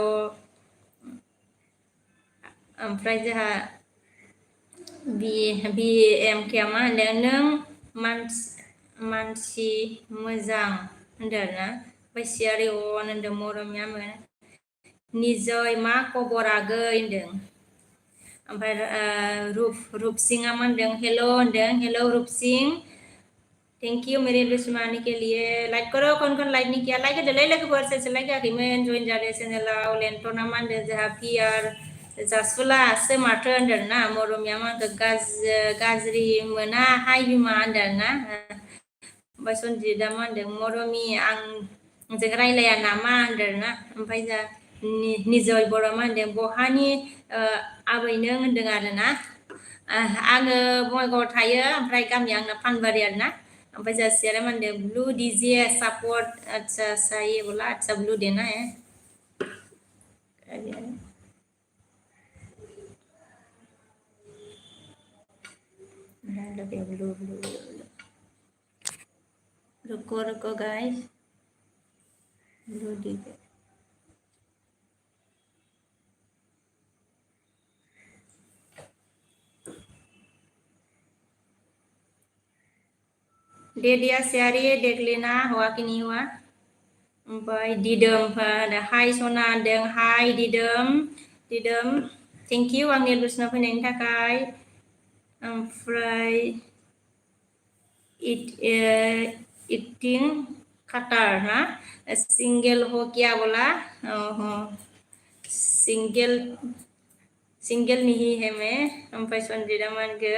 ओमफ्राय जोंहा बि एम के मा होनदों नों मानसि मोजां होनदों आरो ना ओमफ्राय सियारि अन होनदों मरमिया निजय मा खबर आगै होनदों ओमफ्राय रुपसिंआ मा होनदों हेल' होनदों हेल' रुपसिं थेंक यू मेरे लिसना आने के लिए लाइक करो कौन लाइक नहीं किया लाइक होदोलै लोगोफोर सोर सोर लाइक होआखैमोन जइन जादो चेनेलाव लेन्थना मा होनदों जोंहा पियार जासुलासो माथो होनदों ना मरमिया मा होनदों गाज्रि मोना हाय बिमा होनदों ना ओमफ्राय सनजिदा मा होनदों मरमि आंजों रायलाया नामा होनदों ना ओमफ्राय जा निजय बर' मा होनदों बहानि आबै नों होनदों आरो ना आङो बङाइगावआव थायो ओमफ्राय गामिया आंना फानबारि आरो ना ओमफ्राय जासियारा मा होनदों ब्लू दीजिए सपोर्ट अच्छा ये बोला अच्छा ब्लू देना है ब्लू रुको गाइस ब्लू दीजिए Dedia Siari Deglina Hawakini Wa By Didem Hai Sona Deng Hai Didem thank you Angin Lusna Peneng Takai Fry eating Qatar na single ho kya bola single नहीं है मैं हम Pay संजीरा मान के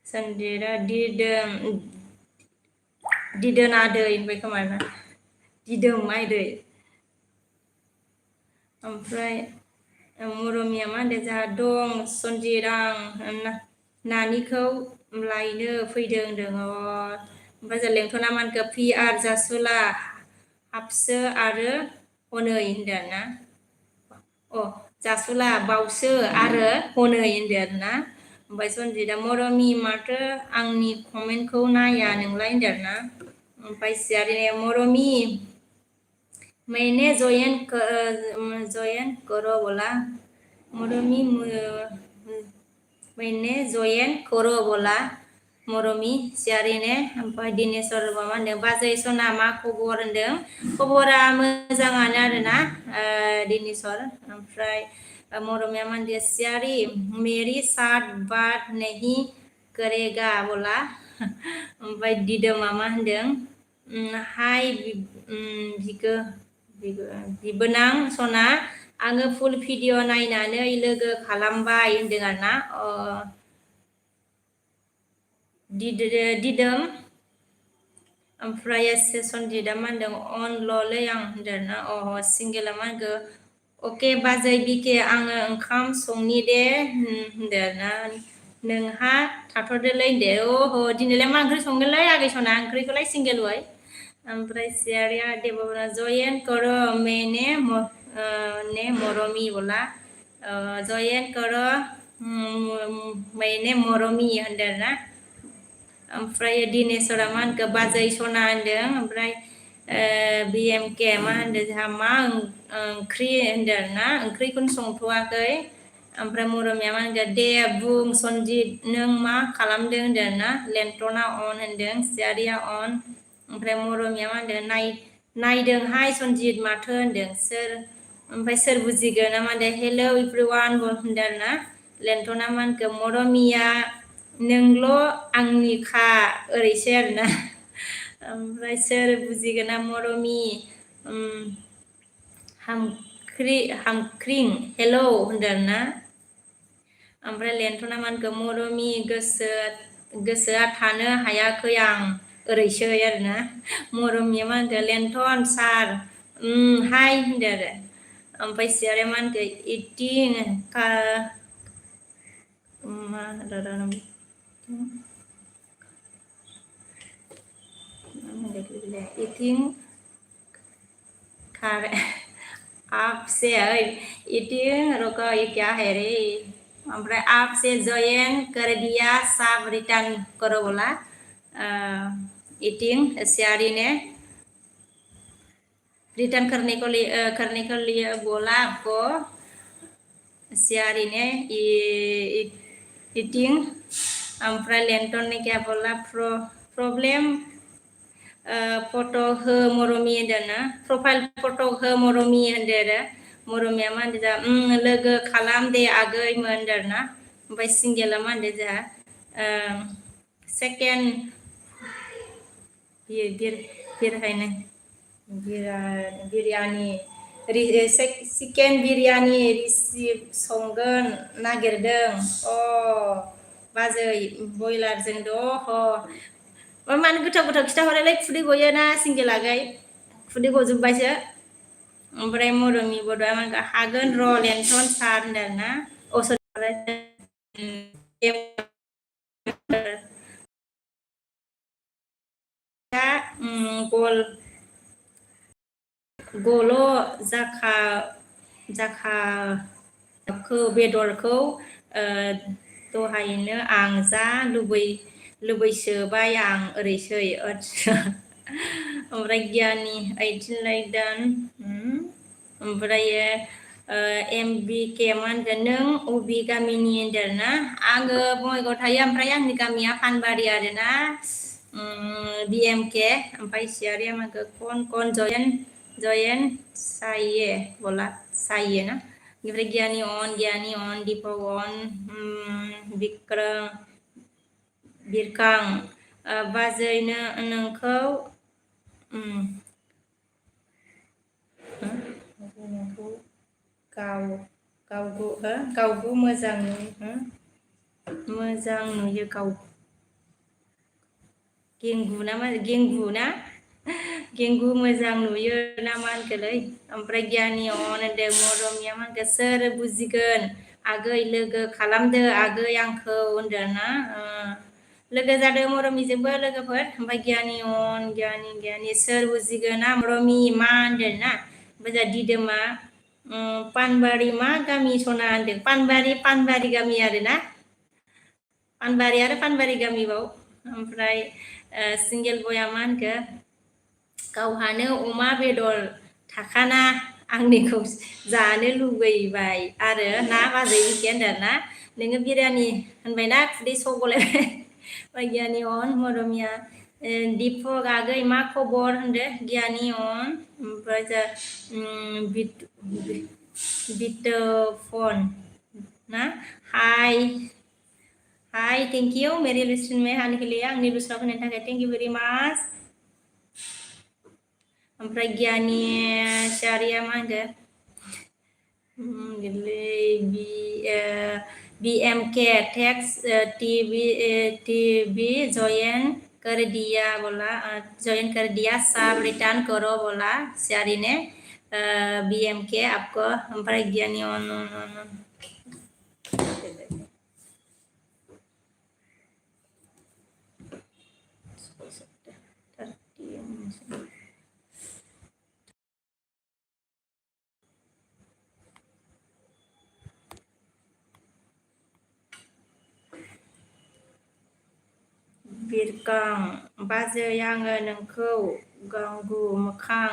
संजीरा didn't ada in baik kemana didn't ada ओमफ्राय मरमिया मा होनदों जोंहा दं सनजिरां नानिखौ लायनो फैदों होनदों ओमफ्राय जों लेंथना मानखौ PR जासुला हाबसो आरो हनै होनदों ना जासुला बावसो आरो हनै होनदों ना ओमफ्राय सनजिदा मरमि माथो आंनि कमेन्टखौ नाया नोंलाय होनदों ना ओमफ्राय सियारिने मरमि मैंने जॉइन करो बोला मरमी मैंने जॉइन करो बोला मरमी सियारिने ओमफ्राय दिनेशर माबा होनदों बाजै सना मा खबर होनदों खबरा मोजाङानो आरोना दिनेशर ओमफ्राय मरमिया मा होनदों सियारि मेरी साथ बात नहीं करेगा बोला ओमफ्राय दिदोमा मा होनदों हाय बिबोनां सना आङो फुल भिडिअ नायनानै लोगो खालामबाय होनदों आरोना दिदोम ओमफ्राय सनजिदा मा होनदों अन ल'लै आं होनदों ना सिंगेला मा होनखो अके बाजै बिके आङो ओंखाम संनि दे होनदों ना नोंहा थाथ'दोलै होनदो दिनैलाय मा ओंख्रि संगोनलै आगै सना ओंख्रिखौलाय सिंगेल वय ओमफ्राय सियारिया देबना जयेन करो मैंने ने मरमी बोला जयेन करो मैंने मरमी होनदों ना ओमफ्राय दिनेशरा मा होनखो बाजै सना होनदों ओमफ्राय BMK मा होनदों जोंहा मा ओंख्रि होनदों ना ओंख्रिखौनो संथ'वाखै ओमफ्राय मरमिया मा होनगोन दे बुं सनजित नों मा खालामदों होनदों ना लेन्टना अन होनदों सियारिया अन ओमफ्राय मरमिया मा होनदों नायदोंहाय सनजित माथो होनदों ओमफ्राय सोर बुजिगोन ना मा होनदों हेलौ एभ्रिवान होनदों ना लेन्टना मा होनखो मरमिया नोंल' आंनिखा ओरैसो आरोना ओमफ्राय सोर बुजिगोन ना मरमि हामख्रिं हेलौ होनदों ना ओमफ्राय लेन्टना मा होनखो मरमि गोसोआ थानो हायाखै आं ओरैसो आरोना मरमिया मा होनखो लेन्टन सार हाय होनदों आरो ओमफ्राय सियारिया मा होनखो इटिं मा इटिं आपसे इटिं रोको ये क्या है रे ओमफ्राय आपसे जॉइन कर दिया सब रिटर्न करो बोला इटिं सियारी ने रिटर्न करने के लिए बोला आपको सियारी ने इटिंग ओमफ्राय लेन्टन ने क्या बोला प्रॉब्लम फटो हो मरमि होनदों ना प्रफाइल फटो हो मरमि होनदों आरो मरमिया मा होनदों लोगो खालाम दे आगै होनदों ना ओमफ्राय सिंगेला मा होनदों जोंहा सेकेन्ड बिरहायनो बिरियानि चिकेन बिरियानि रिसिप संगोन नागिरदों बाजै बयलारजों मानो गोथाव खिथाहरलाय खुदै गयोना सिंगेलागै खुदै गजोब्बायसो ओमफ्राय मरमि बड'आ मा हागोन र' लेन्टन सार होनदों ना गल' जाखो बेदरखौ दहायनो आं जा लुबैसोबाय आं ओरैसै ओमफ्राय गियानि 18 लाइक दान ओमफ्राय MBK मान ke neng ubi gamini derna आङो बङाइगाव थायो ओमफ्राय आंनि गामिया फानबारि आरोना BMK ओमफ्राय सियारिया माखो कन जयन साये बोला साये ना ओमफ्राय गियानि अन दीपक अन बिक्रम बिरखां बाजैनो नोंखौ गावबो मोजां नुयो गाव गेंगु मोजां नुयो ना मा होनखोलै ओमफ्राय गियानि अन होनदों मरमिया मा होनखो सोर बुजिगोन आगै लोगो खालामदो आगै आंखौ होनदों ना लोगो जादों मरमिजोंबो लोगोफोर ओमफ्राय गियानि सोर बुजिगोन ना मरमि मा होनदों ना ओमफ्राय जा दिदोमा पानबारि मा गामि सना होनदों पानबारि गामि आरोना पानबारि आरो पानबारि गामिबाव ओमफ्राय सिंगेल बया मा होनखो गावहानो अमा बेदर थाखाना आंनिखौ जानो लुबैबाय आरो ना बाजै मिथिया होनदों ना नोङो बिरियानि होनबायना खुदै सगलायबाय गियानि अन मरमिया दीपक आगै मा खबर होनदो गियानि अन ओमफ्राय जा बिटफन ना हाय थेंक इउ मेरे लिसन में आने के लिए आंनि बोसोराव होनायनि थाखाय थेंक इउ भेरि माच ओमफ्राय गियानि सियारिया मा होनदो BMK टेक्स टीवी जॉइन कर दिया बोला जॉइन कर दिया सब रिटर्न करो बोला सियारी ने BMK आपको ओमफ्राय गियानि अन बिरखां बाजै आङो नोंखौ गांगु मोखां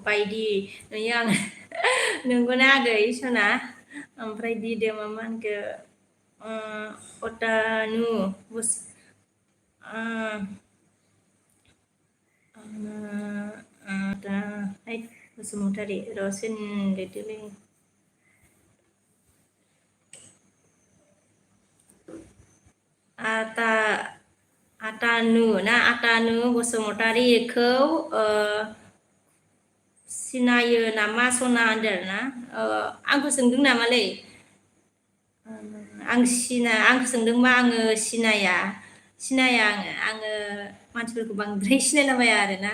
बायदि नुयो आङो नंगौना आगै सना ओमफ्राय दिदोमा मा होनखो अटानु बसुमतारी रसिन लिरदोलै आटानु बसुमतारीखौ सिनायो नामा सना होनदों ना आंखौ सोंदों नामालै आंखौ सोंदोंबा आङो सिनाया आङो मानसिफोरखौ बांद्राय सिनायलाबाया आरोना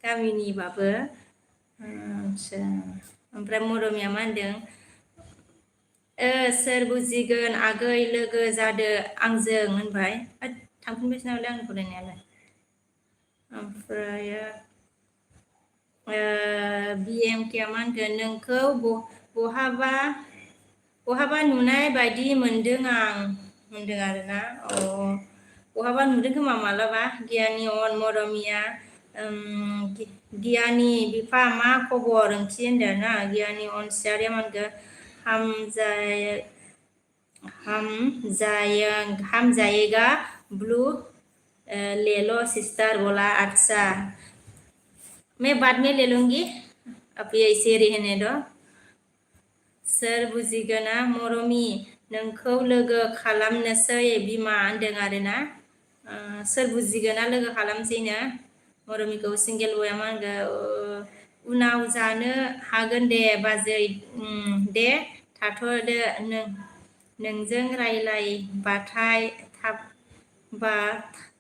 गामिनिबाबो ओमफ्राय मरमिया मा होनदों सोर बुजिगोन आगै लोगो जादो आंजों होनबाय थांफिनबायसो नामालै आंनि फरायनायालाय ओमफ्राय BMK मा होनगोन नोंखौ बहाबा नुनाय बायदि मोनदों आं होनदों आरोना बहाबा नुदों खोमा मालाबा गियानि अन मरमिया गियानि बिफा मा खबर ओंथि होनदों ना गियानि अन सियारिया मा होनगोन हम जाएगा ब्लू ले लो सिस्टर बोला अच्छा मैं बाद में ले लूंगी अब ऐसे रहने दो सोर बुजिगोना मरमि नोंखौ लोगो खालामनोसै बिमा होनदों आरोना सोर बुजिगोना लोगो खालामसैनो मरमिखौ सिंगेल बया मा होनगोन उनाव जानो हागोन दे बाजै दे थाथ'दो नोंजों रायलायबाथाय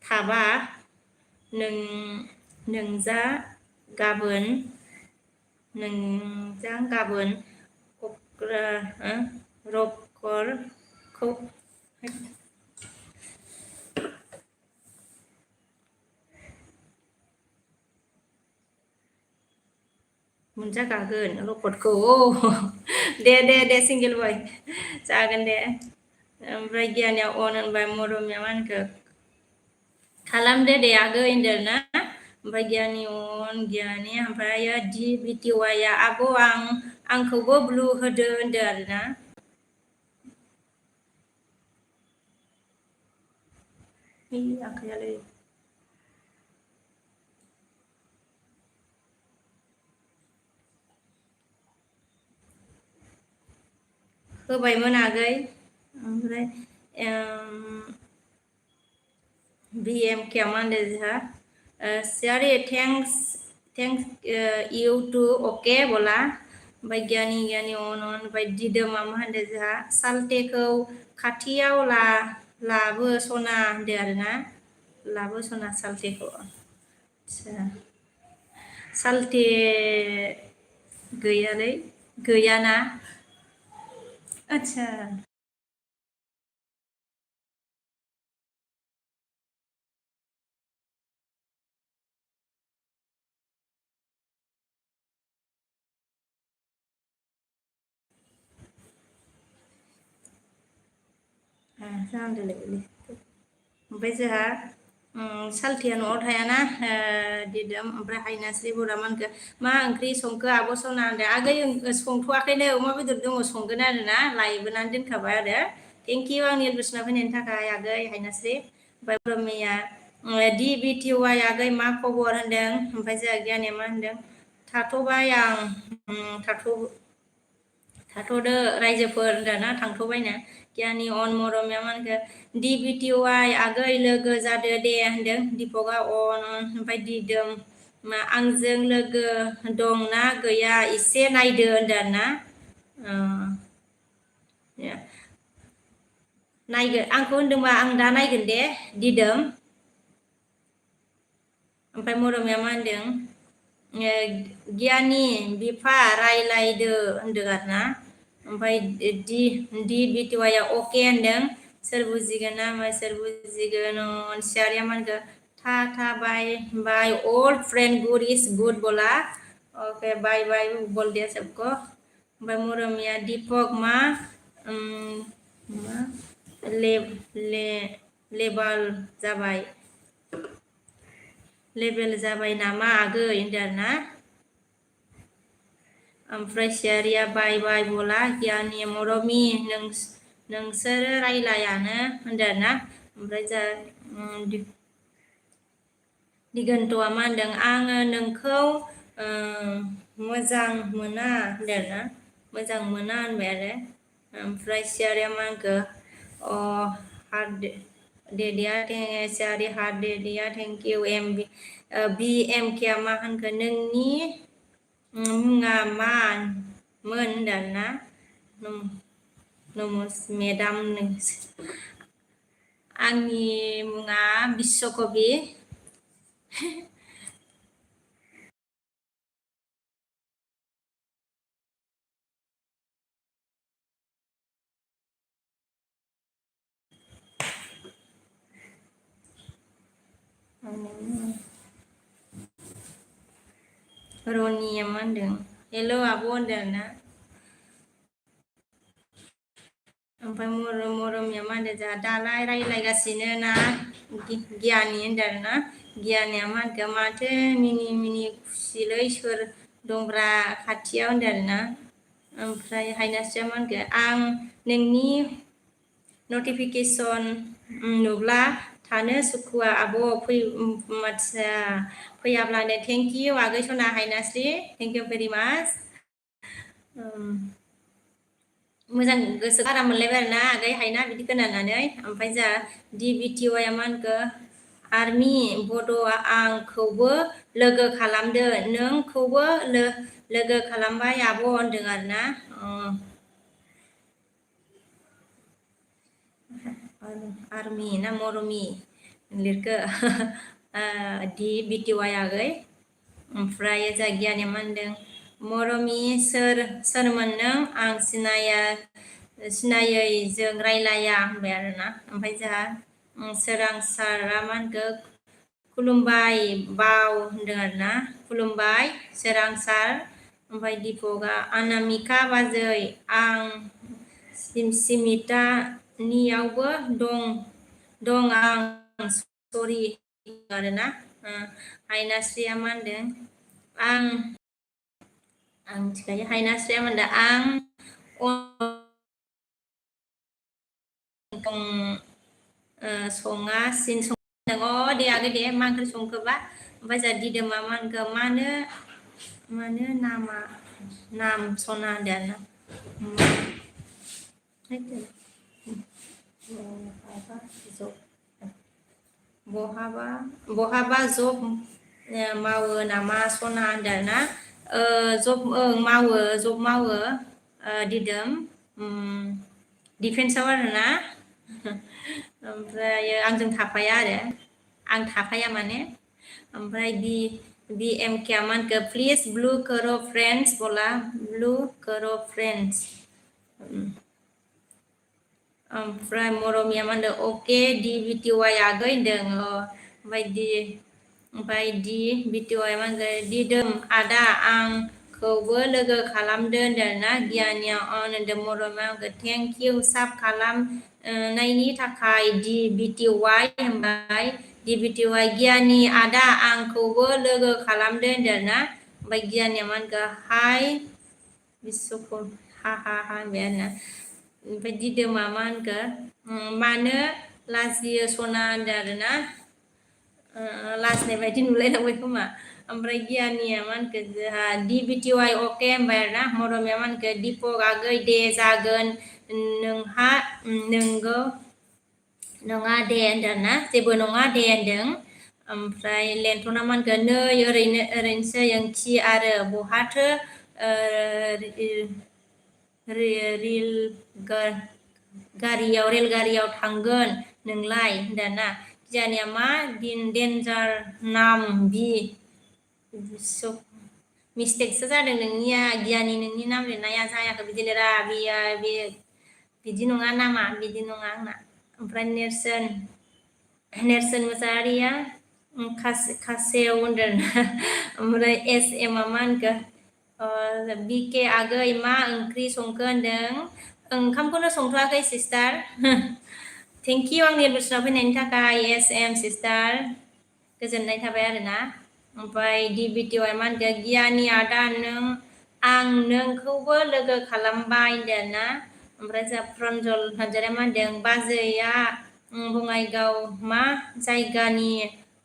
थाबा नोंजा गाबोन रकरखौ मोनजागागोन रकटखौ दे सिंगेल बय जागोन दे ओमफ्राय गियानिया अन होनबाय मरमिया मा होनखो खालामदो दे आगै होनदों ना ओमफ्राय गियानि ओमफ्राय बिटिवाया आब' आंखौबो ब्लु होदो होनदो आरोना आखायालाय होबायमोन आगै ओमफ्राय VM क्या मान दे जोहा सारे थैंक्स you to ओके बोला ओमफ्राय गियानि अन ओमफ्राय दिदोमा मा होनदो जोहा सालथेखौ खाथियाव लाबो सना होनदो आरोना लाबो सना सालथेखौ आच्छा सालथे गैयालै गैयाना आच्छा जाहांदोलै ओमफ्राय जोहा सालथेया न'आव थायाना दिदोम ओमफ्राय हायनास्रि बुरामानखो मा ओंख्रि संखो आब' सना होनदो आगै संथ'वाखैनो अमा बेदर दङ संगोन आरोना लायबोनानै दोनखाबाय आरो थेंक इउ आंनि एलबिसना फैनायनि थाखाय आगै हायनास्रि ओमफ्राय ब्रह्मिया DBTY आगै मा खबर होनदों ओमफ्राय जोहा गियानिया मा होनदों थाथ'बाय आं थाथ'दो रायजोफोर दाना थांथ'बायनो गियानि अन मरमिया मा होनखो DBTY आगै लोगो जादो दे होनदों दिपकआ अन ओमफ्राय दिदोम मा आंजों लोगो दंना गैया एसे नायदो होनदों आरोना नायगोन आंखौ होनदोंबा आं दा नायगोन दे दिदोम ओमफ्राय मरमिया मा होनदों गियानि बिफा रायलायदो होनदों आरोना ओमफ्राय DBTY आ अके होनदों सोर बुजिगोन ना ओमफ्राय सोर बुजिगोन सियारिया मा होनखो था by old friend good is good बोला ओके बाय बोल दिया सबको ओमफ्राय मरमिया दीपक मा लेबाल जाबाय नामा आगै होनदों आरोना ओमफ्राय सियारिया बाय बोला गियानि मरमि नोंसोरो रायलायानो होनदों आरोना ओमफ्राय जा दिगन्थ'आ मा होनदों आङो नोंखौ मोजां मोना होनदों आरोना मोजां मोना होनबाय आरो ओमफ्राय सियारिया मा होनखो हार्ड डेडिया सियारि हार्ड डेडिया थेंक इउ BMK आ मा होनखो नोंनि मुङा मामोन होनदों आरोना नमस मेदाम आंनि मुङा बिश्वकबि रनिया मा होनदों हेल' आब' होनदों आरोना ओमफ्राय मरमिया मा होनदों जोंहा दालाय रायलायगासिनो ना गियानि होनदों आरोना गियानिया मा होनखो माथो मिनि खुसिलै सोर दंब्रा खाथियाव होनदों आरोना ओमफ्राय हायनास्रिया मा होनखो आं नोंनि नटिफिकेसन नुब्ला थानो सुखुवा आब' फैयाब्लानो थेंक इउ आगै सना हायनास्रि थेंक इउ भेरि माच मोजां गोसो आराम मोनलायबाय आरोना आगै हायना बिदि खोनानानै ओमफ्राय जा DBTY आ मा होनखो आर्मि बड' आंखौबो लोगो खालामदो नोंखौबो लोगो खालामबाय आब' होनदों आरोना आर्मि ना मरमि लिरखो DBTY आगै ओमफ्राय जा गियानि मा होनदों मरमि सोरमोन नों आं सिनायै जों रायलाया होनबाय आरोना ओमफ्राय जोंहा सोरांसारा मा होनखो खुलुमबाय बाव होनदों आरोना खुलुमबाय सोरांसार ओमफ्राय दिपकआ अनामिका बाजै आं सिमितानियावबो दं आं सरि आरोना हायनास्रिया मा होनदों Ang cikaya hai nasya manda ang kong songa sin song nang dia agak dia mang ke song ke ba baca di demaman ke mana nama nam sona dan itu apa zob bohaba zob mau nama sona dan zob mau di dem defense ना ओमफ्राय आंजों थाफाया आरो आं थाफाया माने ओमफ्राय दी M के मान के please blue करो friends बोला ब्लू करो फ्रेंड्स ओमफ्राय मरमिया मान ओके दी बिटिवाय आगै होनदों ओमफ्राय दी बिटिवाय मान दी दोम आदा आंखौबो लोगो खालामदो होनदोंना गियानिया अन होनदों मरमिया थेंक इउ साब खालामनायनि थाखाय दी बिटिवाय होनबाय दी बिटिवाय गियानि आदा आंखौबो लोगो खालामदो होनदोंना ओमफ्राय गियानिया मान हाय बिसुखौ हा होनबाय आरोना ओमफ्राय दिदोमा मा होनखो मानो लाजियो सना होनदों आरोना लाजिनाय बायदि नुलायलांबाय खोमा ओमफ्राय गियानिया मा होनखो जोंहा दी बिटिवाय अके होनबाय आरोना मरमिया मा होनखो दीपक आगै दे जागोन नोंहा नोंगौ नङा दे होनदों ना जेबो नङा दे होनदों ओमफ्राय लेन्थना मा होनखो नै ओरैनोसै ओंथि आरो बहाथो रेलगारियाव थांगोन नोंलाय होनदाना गियानिया मा डेन्जार नाम बि मिस्टेकसो जादों नोंनिया गियानि नोंनि नाम लिरनाया जायाखै बिदि लिरा बे बिदि नङा नामा बिदि नङा आंना ओमफ्राय नेरसोन मोसाहारिया खासेयाव होनदों ओमफ्राय एस एमआ मा होनखो बिके आगै मा ओंख्रि संखो होनदों ओंखामखौनो संथ'वाखै सिस्टार थेंक इउ आंनि बोसोराव फैनायनि थाखाय एस एम सिस्टार गोजोननाय थाबाय आरोना ओमफ्राय दी बिटिवाय मा होनखो गियानि आदा आं नोंखौबो लोगो खालामबाय होनदोंना ओमफ्राय जोंहा प्रन्जल नार्जारिया मा होनदों बाजैया बङाइगाव मा जायगानि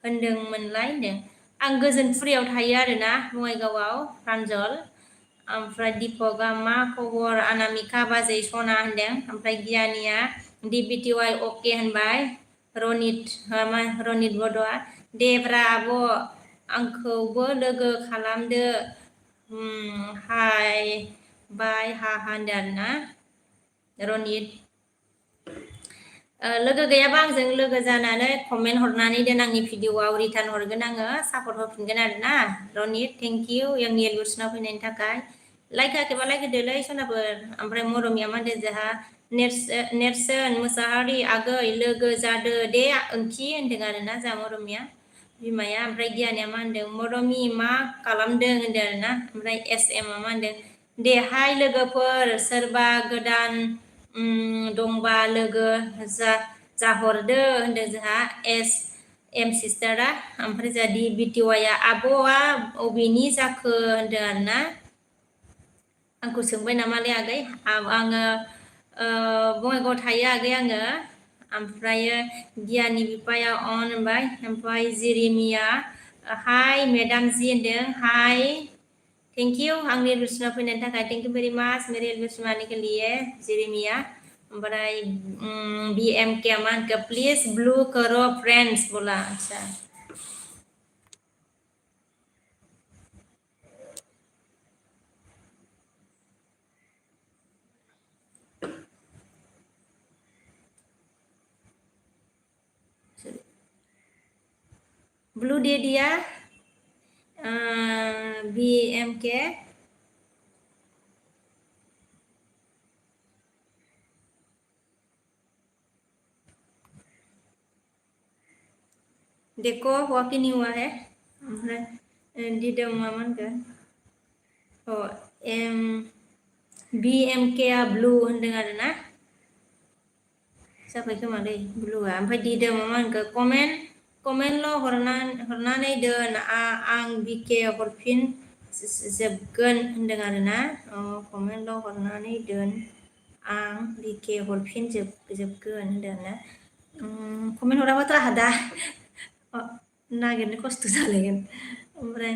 होनदोंमोनलाय होनदों आं गोजोनपुरियाव थायो आरोना बङाइगावआव प्रान्जल ओमफ्राय दीपकआ मा खबर अनामिका बाजै सना होनदों ओमफ्राय गियानिया दी बिटिवाय अके होनबाय रनित बड'आ देब्रा आब' आंखौबो लोगो खालामदो हाय बाय हा होनदों आरोना रनित लोगो गैयाबा आंजों लोगो जानानै कमेन्ट हरनानै दोन आंनि भिडिअआव रिटार्न हरगोन आङो सापर्ट होफिनगोन आरोना रनित थेंक इउ आंनि एलबुसनाव फैनायनि थाखाय लाइक होआखैबा लाइक होदोलै सनाफोर ओमफ्राय मरमिया मा होनदों जोंहा नेरसोन मोसाहारि आगै लोगो जादो दे ओंथि होनदों आरोना जोंहा मरमिया बिमाया ओमफ्राय गियानिया मा होनदों मरमि मा खालामदों होनदों आरोना ओमफ्राय एस एमआ मा होनदों दे हाय लोगोफोर सोरबा गोदान दंबा लोगो जाहरदो होनदों जोंहा एस एम सिस्टारा ओमफ्राय जोंहा दी बिटिवाया आब'आ अबेनि जाखो होनदों आरोना आंखौ सोंबाय नामालै आगै आङो बङाइगावआव थायो आगै आङो ओमफ्रायो गियानि बिफाया अन होनबाय ओमफ्राय जेरेमिया हाय मेदाम जी होनदों हाय थेंक इउ आंनि एलबुसनाव फैनायनि थाखाय थेंक इउ भेरि माच मेरे एलबुस आने के लिए जेरेमिया ओमफ्राय बी एम के मा होनखो प्लिज ब्लू करो फ्रेंड्स बोला अच्छा ब्लू दे दिया बी एम के देखो हुआ कि नहीं हुआ है ओमफ्राय दिदोम मा होनखो एम बी एम के आ ब्लू होनदों आरोना जाबाय खोमालै ब्लुआ ओमफ्राय दिदोम मा होनखो कमेन्टल' हरनानै दोन आं बिके हरफिन जोबगोन होनदों आरोना कमेन्टल' हरनानै दोन आं लिके हरफिन जोबगोन होनदों आरोना कमेन्ट हराबाथ' आंहा दा नागिरनो खस्थ' जालायगोन ओमफ्राय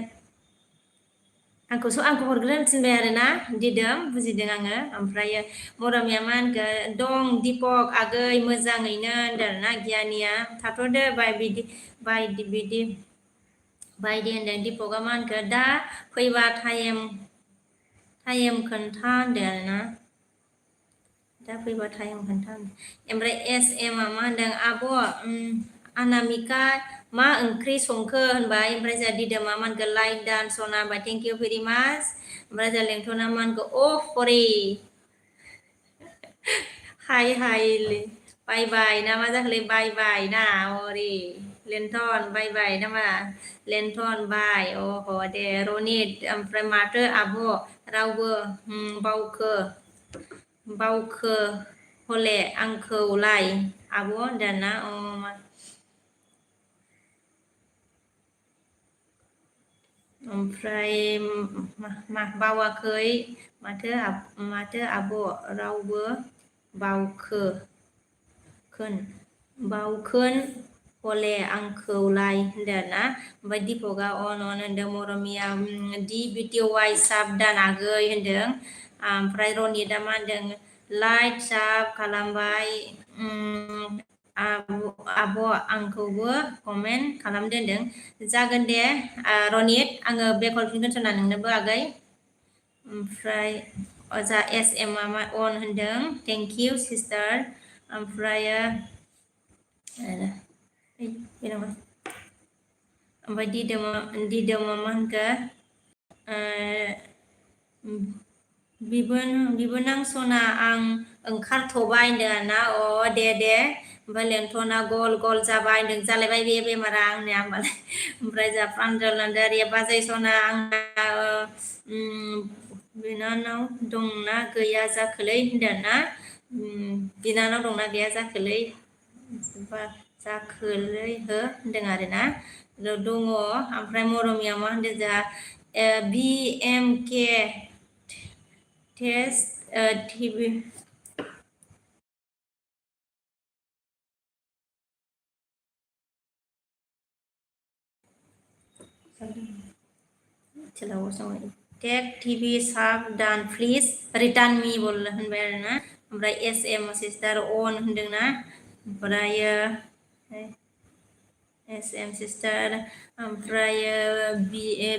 आंखौ हरग्रोनो थिनबाय आरोना दिदोम बुजिदों आङो ओमफ्राय मरमिया मा होनगोन दं दीपक आगै मोजाङैनो होनदों आरोना गियानिया थाथ'दो बिदि बायदि होनदों दीपकआ मा होनखो दा फैबा टाइम खोन्था होनदों आरोना दा फैबा टाइम खोन्था ओमफ्राय SM आ मा होनदों आब' अनामिका मा ओंख्रि संखो होनबाय ओमफ्राय जोंहा दिदोमा मा होनखो लाइक डान सना होनबाय थेंक इउ भेरि माच ओमफ्राय जोंहा लेंथना मा होनखो फरे हाय बाय बाय ना मा जाखोलै बाय बाय ना अरे लेन्थन बाय बाय ना मा लेन्थन बाय अह दे रनित ओमफ्राय माथो आब' रावबो बावखो हले आंखौलाय आब' होनदों ना ओमफ्राय मा बावाखै माथो आब' रावबो बावखोन हले आंखौलाय होनदों ना ओमफ्राय दीपकआ अन होनदों मरमिया दि बिटिवाइ साबदान आगै होनदों ओमफ्राय रनितआ मा होनदों लाइक साब खालामबाय आब' आंखौबो कमेन्ट खालामदो होनदों जागोन दे रनित आङो बेक हरफिनगोन सना नोंनोबो आगै ओमफ्राय जा SM आ मा अन होनदों थेंक इउ सिस्टार ओमफ्राय दिदोमा मा होनखो बिबोनां सना आं ओंखारथ'बाय होनदों ना दे ओमफ्राय लेन्थना गल जाबाय होनदों जालायबाय बे बेमारा आंनिया होमबालाय ओमफ्राय जा प्रान्जल नार्जारिया बाजै सना आंना बिनानाव दंना गैया जाखोलै होनदों ना बिनानाव दंना गैया जाखोलै होनदों आरोना दङ ओमफ्राय मरमिया मा होनदों जा BMK टेस्ट TV टेक TV साब डान प्लिज रिटार्न मी होनबाय आरोना ओमफ्राय SM सिस्टार अन होनदोंना ओमफ्राय SM सिस्टार ओमफ्राय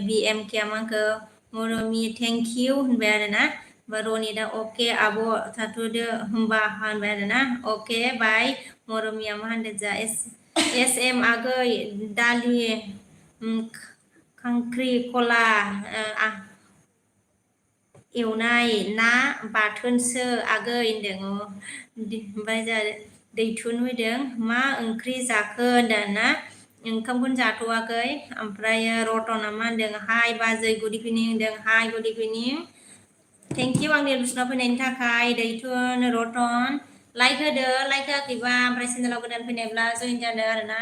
BMK माखौ मरमि थेंक इउ होनबाय आरोना ओमफ्राय रनितआ अके आब' थाथ'दो होनबा होनबाय आरोना अके बाय मरमिया मा होनदों जा SM आगै दालि खांख्रिखला एवनाय ना बाथोनसो आगै होनदों ओमफ्राय जा दैथुन फैदों मा ओंख्रि जाखो होनदों ना ओंखामखौनो जाथ'वाखै ओमफ्राय रतना मा होनदों हाय बाजै गुड इभिनिं होनदों hi good evening thank you आंनि दर्शनाव फैनायनि थाखाय दैथुन रतन लाइक होदो लाइक होआखैबा ओमफ्राय चेनेलाव गोदान फैनायब्ला जइन जादो आरोना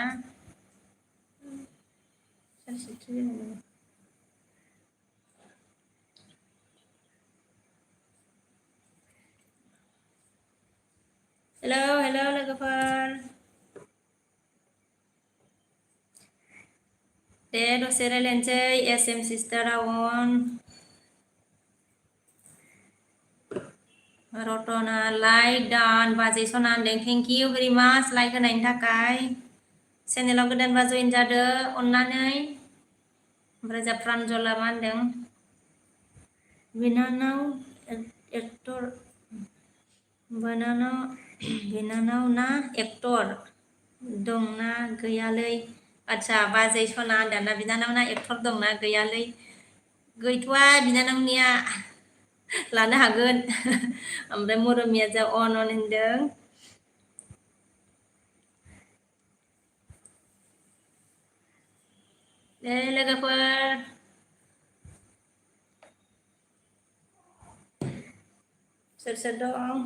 हेलौ लोगोफोर दे दसे रायलायनोसै SM सिस्टारा अन रतना लाइक डान बाजै सना होनदों थेंक इउ भेरि माच लाइक होनायनि थाखाय चेनेलाव गोदानबा जइन जादो अननानै ओमफ्राय जा प्रान्जला मा होनदों बिनानाव ना एक्टर दंना गैयालै आदसा बाजै सना होनदोंना बिनानावना एक्टर दंना गैयालै गैथ'वा बिनानावनिया लानो हागोन ओमफ्राय मरमिया जा अन होनदों दे लोगोफोर सोर दं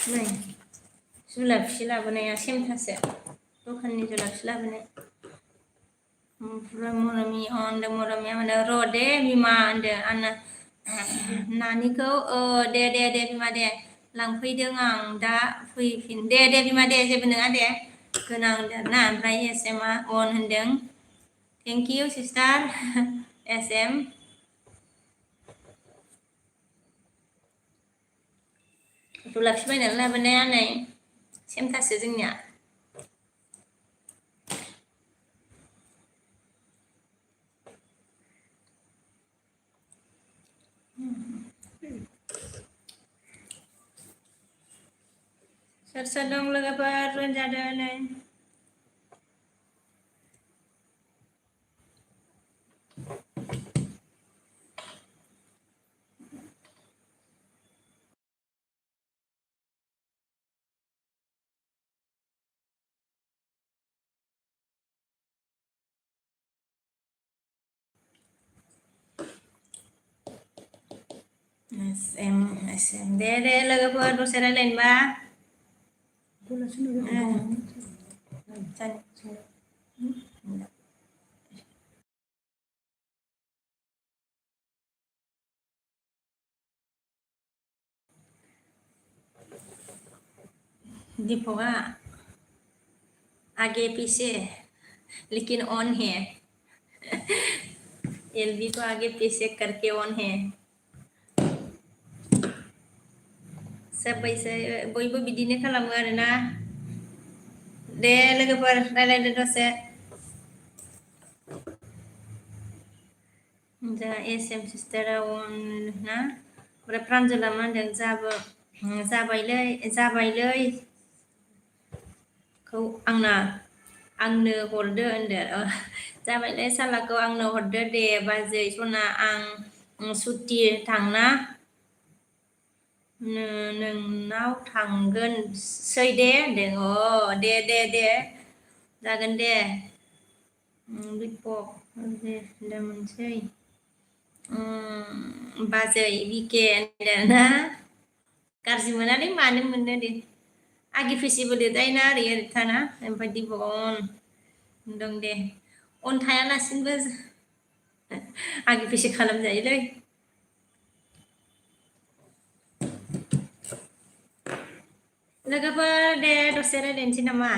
नै जुलाफि लाबोनाया सेमथासो दखाननि जुलाफि लाबोनाय ओमफ्राय मरमि होनदों मरमिया होनदों र' दे बिमा होनदों आंना नानिखौ दे बिमा दे लांफैदों आं दा फैफिन दे बिमा दे जेबो नङा दे गोनां होनदों ना ओमफ्राय एसएमआ अन होनदों थेंक इउ सिस्टार एसएम जुलाफि बायनानै लाबोनाया नै सेमथासो जोंनिया सोर दं लोगोफोर रोंजादों नै एसएम दे लोगोफोर दसे रायलायनोबा दीपका आगे पीछे लेकिन ऑन है एलबी को आगे पीछे करके ऑन है सबैसो बयबो बिदिनो खालामो आरोना दे लोगोफोर रायलायदो दसे जा एसएम सिस्टारा अन ना ओमफ्राय प्रान्जला मा होनदों जाबायलै खौ आंनो हरदो होनदो जाबायलै सालाखौ आंनो हरदो दे बाजै सना आं सुटि थांना नोंनाव थांगोनसै दे होनदों दे जागोन दे दीपक दे मोनसै बाजै बिके होनदों ना गाज्रि मोनालै मानो मोननो दे आगे फैसिबो लिरजायोना ओरै थाना ओमफ्राय दीपक अन दं दे अन थायालासिनोबो आगे फैसे खालामजायोलै लोगोफोर दे दसे रायलायनोसै नामा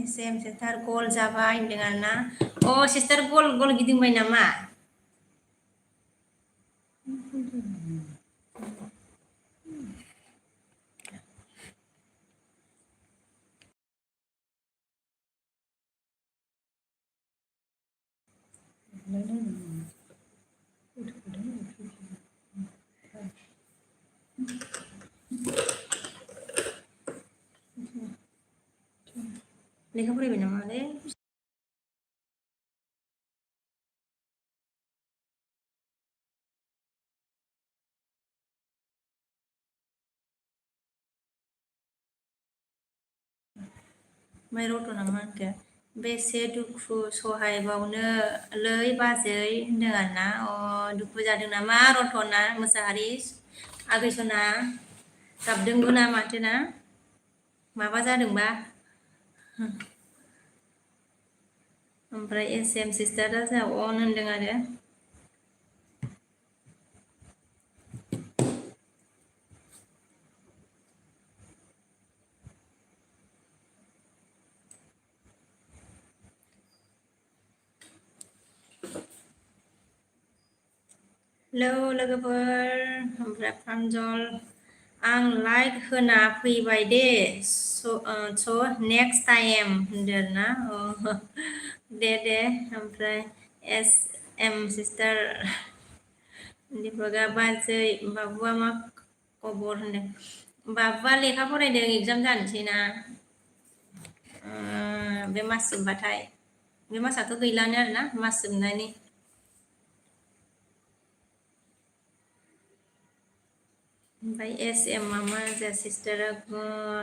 एसएम सिस्टार गल जाबाय होनदों आरोना सिस्टार गल गिदिंबाय नामा लेखा फरायबाय नामालै ओमफ्राय रतना मा होनखो बेसे दुखु सहायबावनोलै बाजै होनदों आरोना दुखु जादों नामा रतना मोसाहारि आगैसना गाबदोंबो ना माथो ना माबा जादोंबा ओमफ्राय एसएम सिस्टारा जा अन होनदों आरो हेलौ लोगोफोर ओमफ्राय प्रान्जल आं लाइक होना फैबाय दे स' नेक्स्ट टाइम होनदों ना दे ओमफ्राय एस एम सिस्टार दीपका बाजै बाबुआ मा खबर होनदों बाबुआ लेखा फरायदों एगजाम जानोसै ना बे मास जोबबाथाय बे मासाथ' गैलानो आरोना मास जोबनायनि ओमफ्राय एसएम मा जा सिस्टारा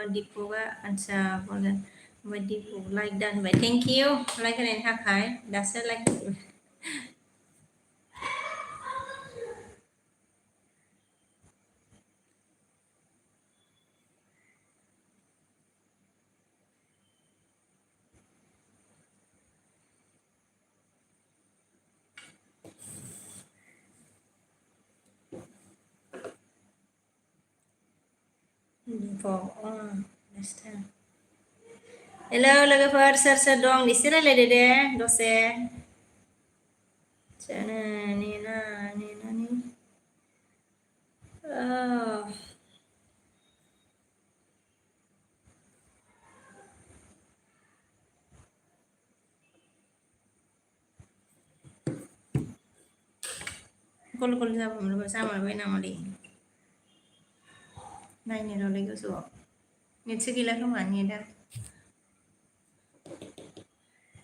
दीपका आनसा हरगोन ओमफ्राय दीपक लाइक दा होनबाय थेंक इउ लाइक होनायनि थाखाय दासो लाइक next time. Hello लोगोफोर सोर दं एसे रायलायदो दे दसे नेनानै गल जामारबाय नामालै नायनो र'लै गोजौआव नेटसो गैला खोमा नेटआ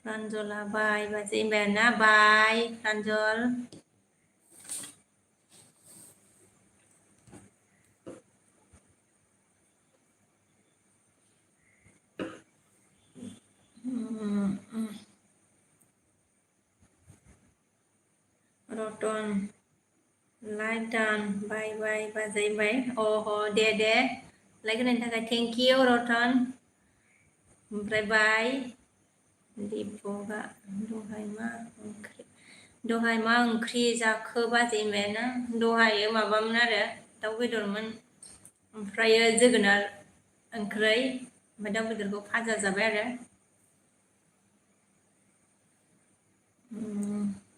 प्रान्जला बाय बाजै ना बाय प्रान्जल रतन लाइक डान बाय बाय बाजै बाय दे लाइक होनायनि थाखाय थेंक इउ रतन ओमफ्राय बाय दीपका दहाय मा ओंख्रि जाखो बाजै ना दहाय माबामोन आरो दाउ बेदरमोन ओमफ्राय जोगोनार ओंख्रै ओमफ्राय दाउ बेदरखौ फाजा जाबाय आरो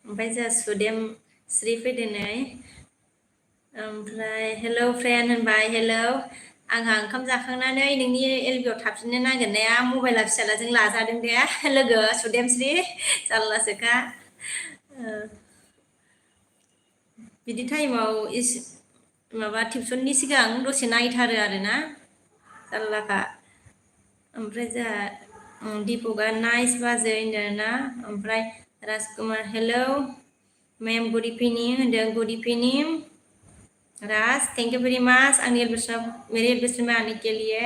ओमफ्राय जोंहा सुदेम श्री फैदों नै ओमफ्राय हेलौ फ्रेन्ड होनबाय हेलौ आंहा ओंखाम जाखांनानै नोंनि एलबियाव थाफिननो नागिरनाया मबाइला फिसालाजों लाजादों दे लोगो सुदेमश्री जारलासोखा बिदि टाइमाव माबा टिउसननि सिगां दसे नायथारो आरोना जारलाखा ओमफ्राय जोंहा दीपका नाइस बाजै होनदोंना ओमफ्राय राजकुमार हेलौ मैम गुड इभिनिं होनदों good evening Raj thank you very much आंनि मेरे एल्बम में आने के लिए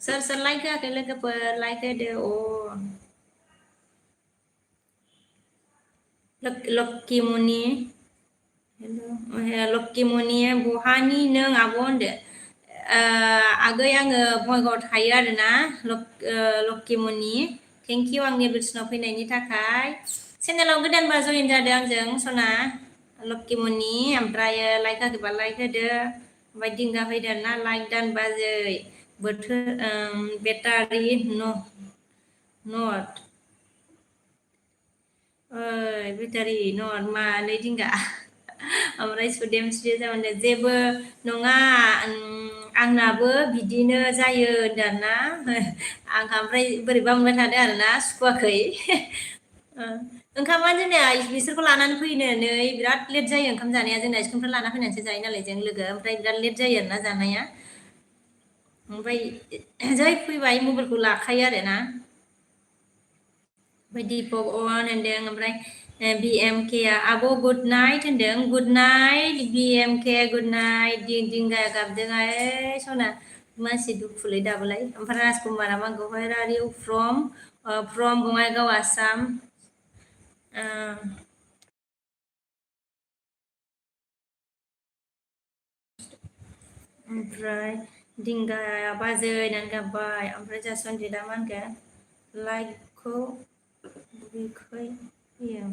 सोर लाइक होआखै लोगोफोर लाइक होदो लक्किमनि लक्किमनि बहानि नों आब' होनदो आगै आङो बङाइगावआव थायो आरोना लक्किमनि थेंक इउ आंनि एल्बम फैनायनि थाखाय चेनेलाव गोदानबा जइन जादों आंजों सना लक्किमनि ओमफ्राय लाइक होआखैबा लाइक होदो ओमफ्राय दिंगा फैदों ना लाइक दान बाजै बोथोर बेटारि नट बेटारि नट मालै दिंगा ओमफ्राय सुदेमश्री जामोन जेबो नङा आंनाबो बिदिनो जायो होनदोंना आंहा ओमफ्राय बोरैबा मोनबाय थादों आरोना सुखुवाखै ओंखामा जोंना बिसोरखौ लानानै फैनानै बिराद लेट जायो ओंखाम जानाया जोंना स्कुलनिफ्राय लाना फैनानैसो जायो नालाय जों लोगो ओमफ्राय बिराद लेट जायो आरोना जानाया ओमफ्राय जै फैबाय मबाइलखौ लाखायो आरोना ओमफ्राय दीपक होनदों ओमफ्राय BMK आब' गुड नाइट होनदों good night BMK good night दिंगाया गाबदों सना मानसि दुखुलै दाबोलाय ओमफ्राय राजकुमारा मा where are you from Bongaigaon Assam ओमफ्राय दिंगाया बाजै होननानै गाबबाय ओमफ्राय जा सन्जिता मा होनगोन लाइकखौ बबेखै होयो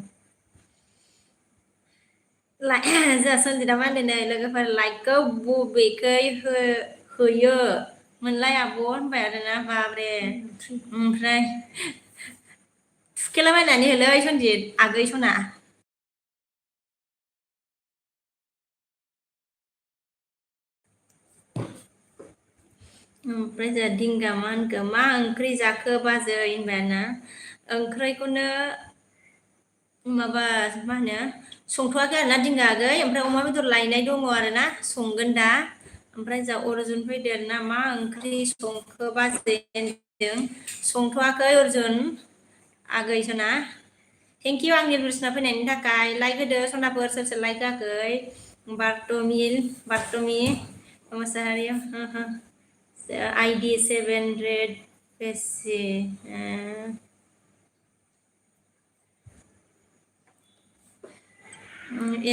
जा सन्जिता मा होनदों नै लोगोफोर लाइकखौ बबेखै होयो मोनलाय आब' होनबाय आरोना बाब्रे ओमफ्राय थुखेलाबायनानै होलै सन्जित आगै सना ओमफ्राय जोंहा दिंगा मा होनखो मा ओंख्रि जाखो बाजै होनबायना ओंख्रिखौनो माबा मा होनो संथ'वाखै आरोना दिंगा आगै ओमफ्राय अमा बेदर लायनाय दङ आरोना संगोन दा ओमफ्राय जा अर्जुन फैदों ना मा ओंख्रि संखो बाजै होनदों संथ'वाखै अर्जुन आगै सना थेंक इउ आंनि बुसना फैनायनि थाखाय लाइक होदो सनाफोर सोर लाइक होआखै बारटमि मोसाहारि ID 700 बेसे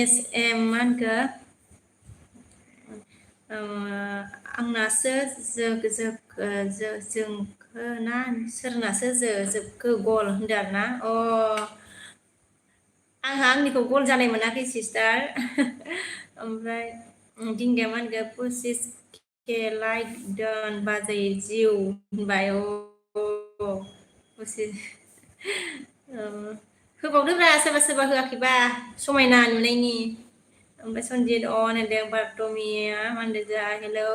SM मा होनखो आंनासो जोंखो ना सोरनासो जोबखो गल होनदों आरोना आंहा आंनिखौ गल जानाय मोनाखै सिस्टार ओमफ्राय दिंगाया मा होनगो पसिस के लाइक दोन बाजै जिउ होनबाय पसिस होबावदोब्रा सोरबा सोरबा होआखैबा समायना नुनायनि ओमफ्राय सनजित अन होनदों बारटमिया मा होनदों जा हेलौ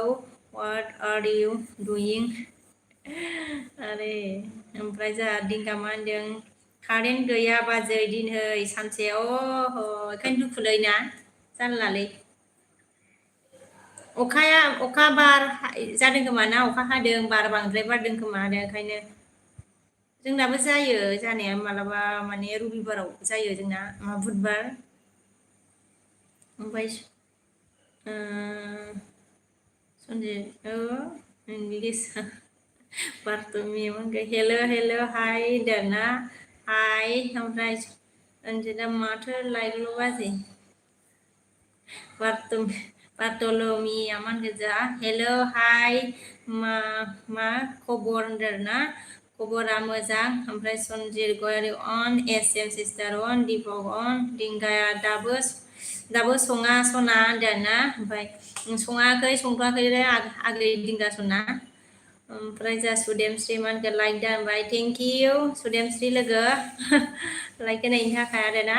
व्हाट आर इउ डुइं आरे ओमफ्राय जा दिंगा मा होनदों कारेन्ट गैया बाजै दिनै सानसे ओंखायनो दुखुलै ना जानलालै अखा बार जादों खोमा ना अखा हादों बार बांद्राय बारदों खोमा आरो ओंखायनो जोंनाबो जायो जानाया मालाबा माने रबिबाराव जायो जोंना बुधबार ओमफ्राय सनजित इंलिस बारटमिया हेलो हाय होनदोंना हाय ओमफ्राय सनजितआ माथो लाइकल' बाजै बारटलमिया मा होनगोन जा हेलो हाय मा खबर होनदोंना खबरा मोजां ओमफ्राय सनजित गयारि अन एस एम सिस्टार अन दीपक अन दिंगाया दाबो सङा सना होनदोंना ओमफ्राय सङाखै संथ'वाखै आगै दिंगा सना ओमफ्राय जा सुदेमस्रि मा होनगोन लाइक दा होनबाय थेंक इउ सुदेमस्रि लोगो लाइक होनायनि थाखाय आरोना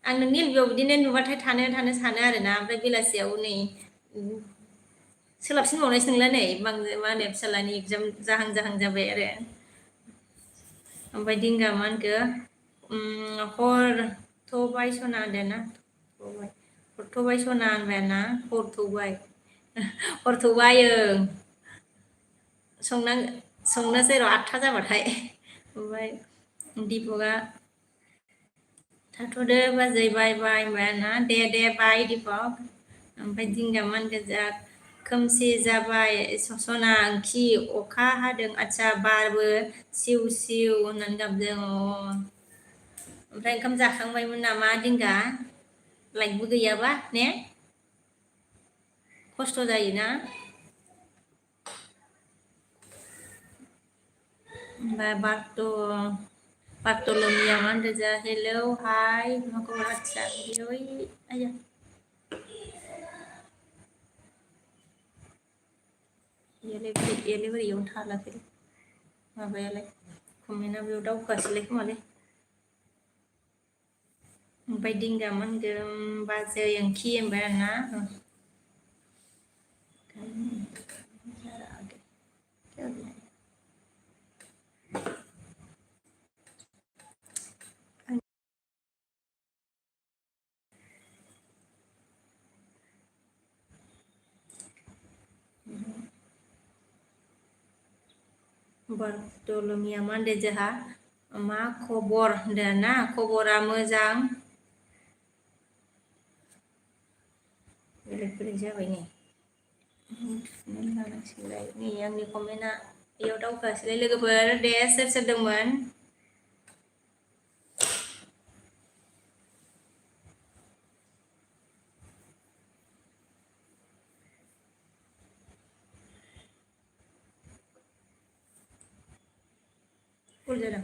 आं नोंनि लोगोआव बिदिनो नुबाथाय थानो सानो आरोना ओमफ्राय बेलासियाव नै सोलाबसिनबावनायसो नंला नै मा होनो फिसालानि एगजाम जाहां जाबाय आरो ओमफ्राय दिंगा मा होनखो हरथ'बाय सना होनदोंना हरथ'बाय सना होनबायना हरथ'बाय संनोसै र' 8था जाबाथाय ओमफ्राय दीपकआ थाथ'दो बाजै बाय होनबायना दे बाय दीपक ओमफ्राय दिंगा मा होनगोन जा खोमसि जाबाय सना ओंखि अखा हादों आदसा बारबो सिउ होननानै गाबदों ओमफ्राय ओंखाम जाखांबायमोन नामा दिंगा लाइकबो गैयाबा ने खस्थ' जायोना ओमफ्राय बारटलमिया मा होनदों जा हेलौ हाय मा खबर आदसा आया बोरै इयावनो थालाखै माबायालाय कमेन्टआ बेयाव दावखोआसैलाय खोमालै ओमफ्राय दिंगा मा होनदों बाजै ओंखि होनबाय आरोना बारटलमिया मा होनदों जोंहा मा खबर होनदों ना खबरा मोजां बेलेग जाबाय नै लानांसिगोनलाय नै आंनि कमेन्टआ बेयाव दावखोआसैलाय लोगोफोर दे सोर दंमोन फुल जादों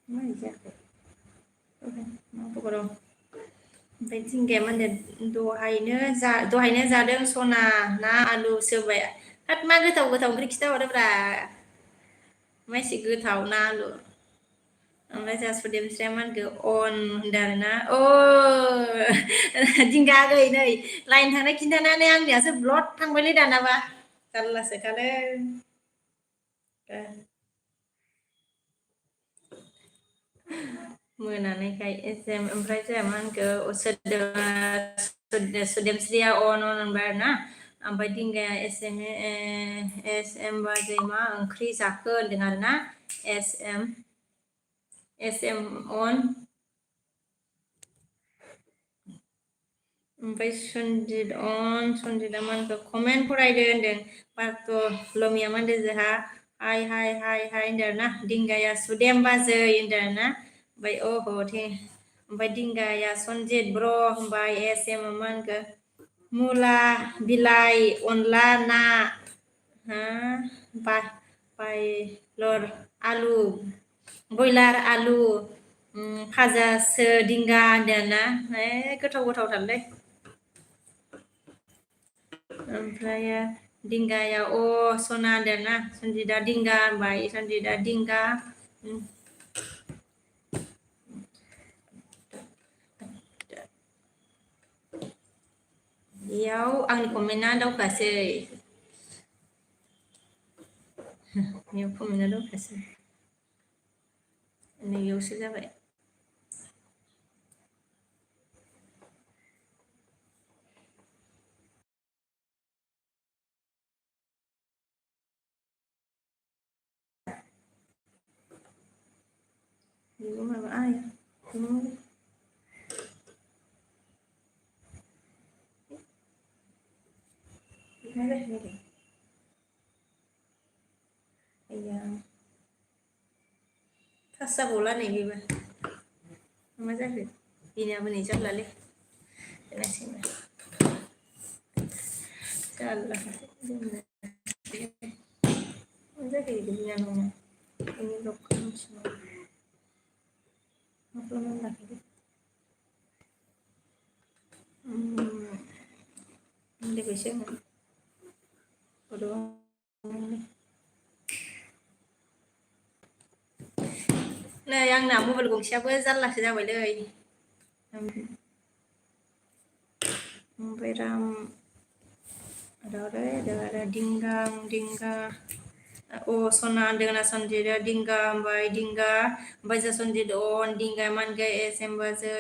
मारै जाखो मा खबर ओमफ्राय दिंगाया मा होनदों दहायनो जादों सना ना आलु सोबाय हाथ मा गोथाव ओंख्रि खिथाहरोब्रा मा एसे गोथाव ना आलु ओमफ्राय जोंहा सुदेमस्रिया मा होनखो अन होनदों आरोना दिंगा आगै नै लाइन थांनाय खिन्थानानै आंनियासो ब्लड थांबायलै दानाबा जारलासोखालै मोनानायखाय ओमफ्राय जोंहा मा होनखो सुदेमस्रिया अन होनबाय आरोना ओमफ्राय दिंगाया एस एम बाजै मा ओंख्रि जाखो होनदों आरोना एस एम अन ओमफ्राय सनजितआ मा होनखो कमेन्ट फरायदो होनदों बारटलमिया मा होनदों जोंहा हाय होनदों आरोना दिंगाया सुदेम बाजै होनदों आरोना ओमफ्राय ओमफ्राय दिंगाया सनजित ब्र ओमफ्राय SM मा होनखो मुला बिलाइ अनला ना बायलर आलु बयलार आलु फाजासो दिंगा होनदोंना गोथाव गोथावथारलै ओमफ्राय दिंगाया सना होनदोंना सनजिदा दिंगा होनबाय सनजिदा दिंगा बेयाव आंनि कमेन्टआ दावखासै बेयाव कमेन्टआ दावखासै नैयावसो जाबाय बेबो माबा आया पास जाबावला नै बेबो मा जाखो बेनियाबो नै जारलालै जारला मा जाखो बिदिनो नङा ini lokal semua apa lagi ini biasanya udah नै आंना मबाइल गंसेयाबो जारलासो जाबायलै ओमफ्राय ada dingga सना होनदों सनजिदा दिंगा ओमफ्राय सनजिद दिंगा मानगै SM बाजै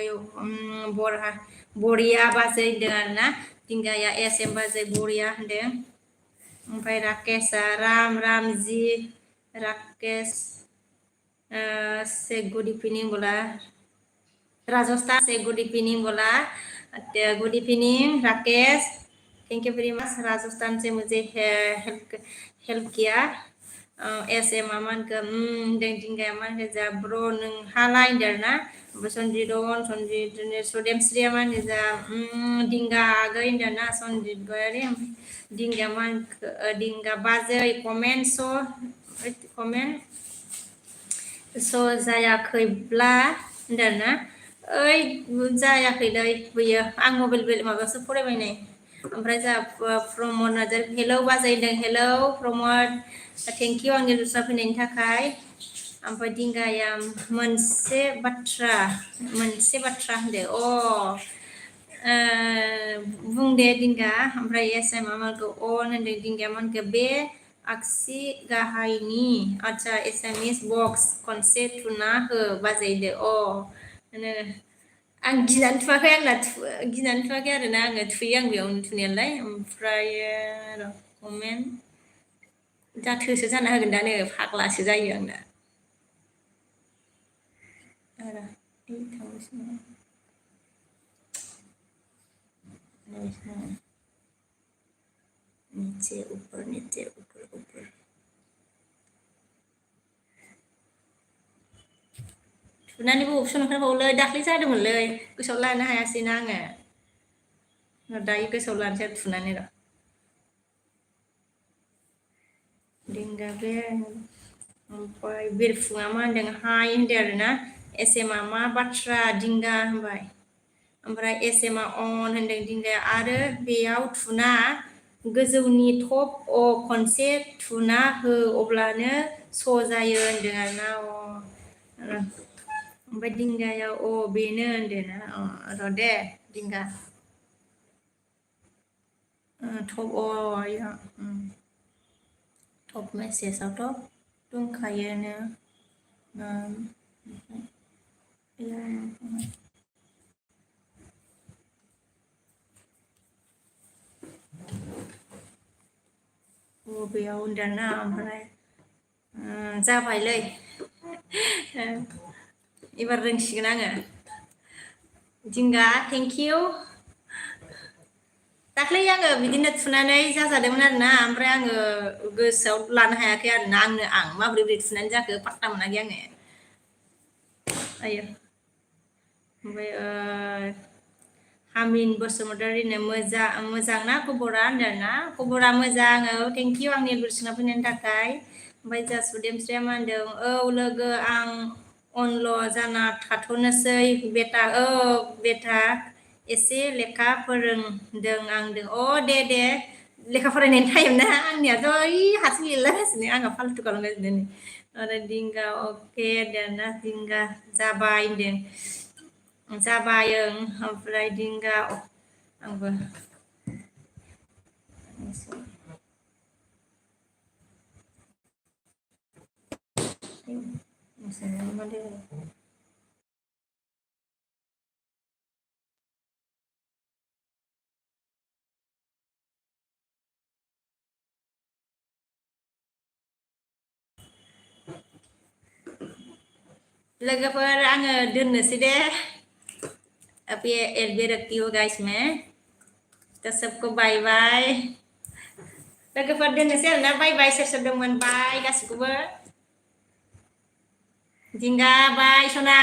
बरिया बाजै होनदों आरोना दिंगाया SM बाजै बरिया होनदों ओमफ्राय राकेशआ रामजी राकेश से गुड इवनिं बोला राजस्थान से गुड इवनिंग बोला good evening Rakesh thank you very much Rajasthan से मुझे हेल्प किया SM aman ke ding aman ke zabro neng halai darna sonjid sodem sri aman ke za dingga again darna sonjid goyari dingga aman dingga bazai komen so जायाखैब्ला darna जायाखैलै बैयो आं mobile माबासो फरायबाय ओमफ्राय जा Pramod Narzary hello बाजायदों hello Pramod thank you आंनि दस्रा फैनायनि थाखाय ओमफ्राय दिंगाया मोनसे बाथ्रा होनदो बुं दे दिंगा ओमफ्राय SM मामाखौ होनदों दिंगाया मानखौ बे आगसि गाहायनि आच्छा एसामिस बक्स खनसे थुना हो बाजायदो आं गिनानै थुवाखै आरोना आङो थुयो आं बेयावनो थुनायालाय ओमफ्राय कमेन्ट जाथोसो जाना होगोन दानो फाग्लासो जायो आंना नीचे ऊपर थुनानैबो अपसन ओंखारबावलै दाख्लै जादोंमोनलै गोसोआव लानो हायासैना आङो दायो गोसोआव लानोसै थुनानै र' दिंगा बे ओमफ्राय बिरफुङा मा होनदों हाय होनदों आरोना SM मा बाथ्रा दिंगा होनबाय ओमफ्राय SM अन होनदों दिंगाया आरो बेयाव थुना गोजौनि टप खनसे थुना हो अब्लानो स' जायो होनदों आरोना ओमफ्राय दिंगाया बेनो होनदोंना र' दे दिंगा टप टप मेसेजावथ' दंखायोनो बेयाव होनदोंना ओमफ्राय जाबायलै एबार रोंसिगोन आङो दिंगा थेंक इउ दाख्लै आङो बिदिनो थुनानै जाजादोंमोन आरोना ओमफ्राय आङो गोसोआव लानो हायाखै आरोना आं माबोरै थुनानै जाखो पात्ता मोनाखै आङो आयो ओमफ्राय हामिन बसुमतारिनो मोजां ना खबरा होनदोंना खबरा मोजां थेंक इउ आंनि एडभार्टाइसमेन्ट फैनायनि थाखाय ओमफ्राय जासुदेमस्रिया मा होनदों लोगो आं अनल' जाना थाथ'नोसै बेटा एसे लेखा फोरोंदों आंदों दे लेखा फरायनायनि टाइम ना आंनियाथ' हारसिं लिरलागासिनो आंहा फाल्थु खालामगासिनो आरो दिंगा अके देना दिंगा जाबाय होनदों जाबाय ओमफ्राय दिंगा आंबो लोगोफोर आङो दोननोसै दे अभी एलबी रखती हो गाइस में तो सबको बाय बाय लोगोफोर दोननोसै आरोना बाय बाय सोर सोर दंमोन बाय गासिखौबो दिंगा बाय सना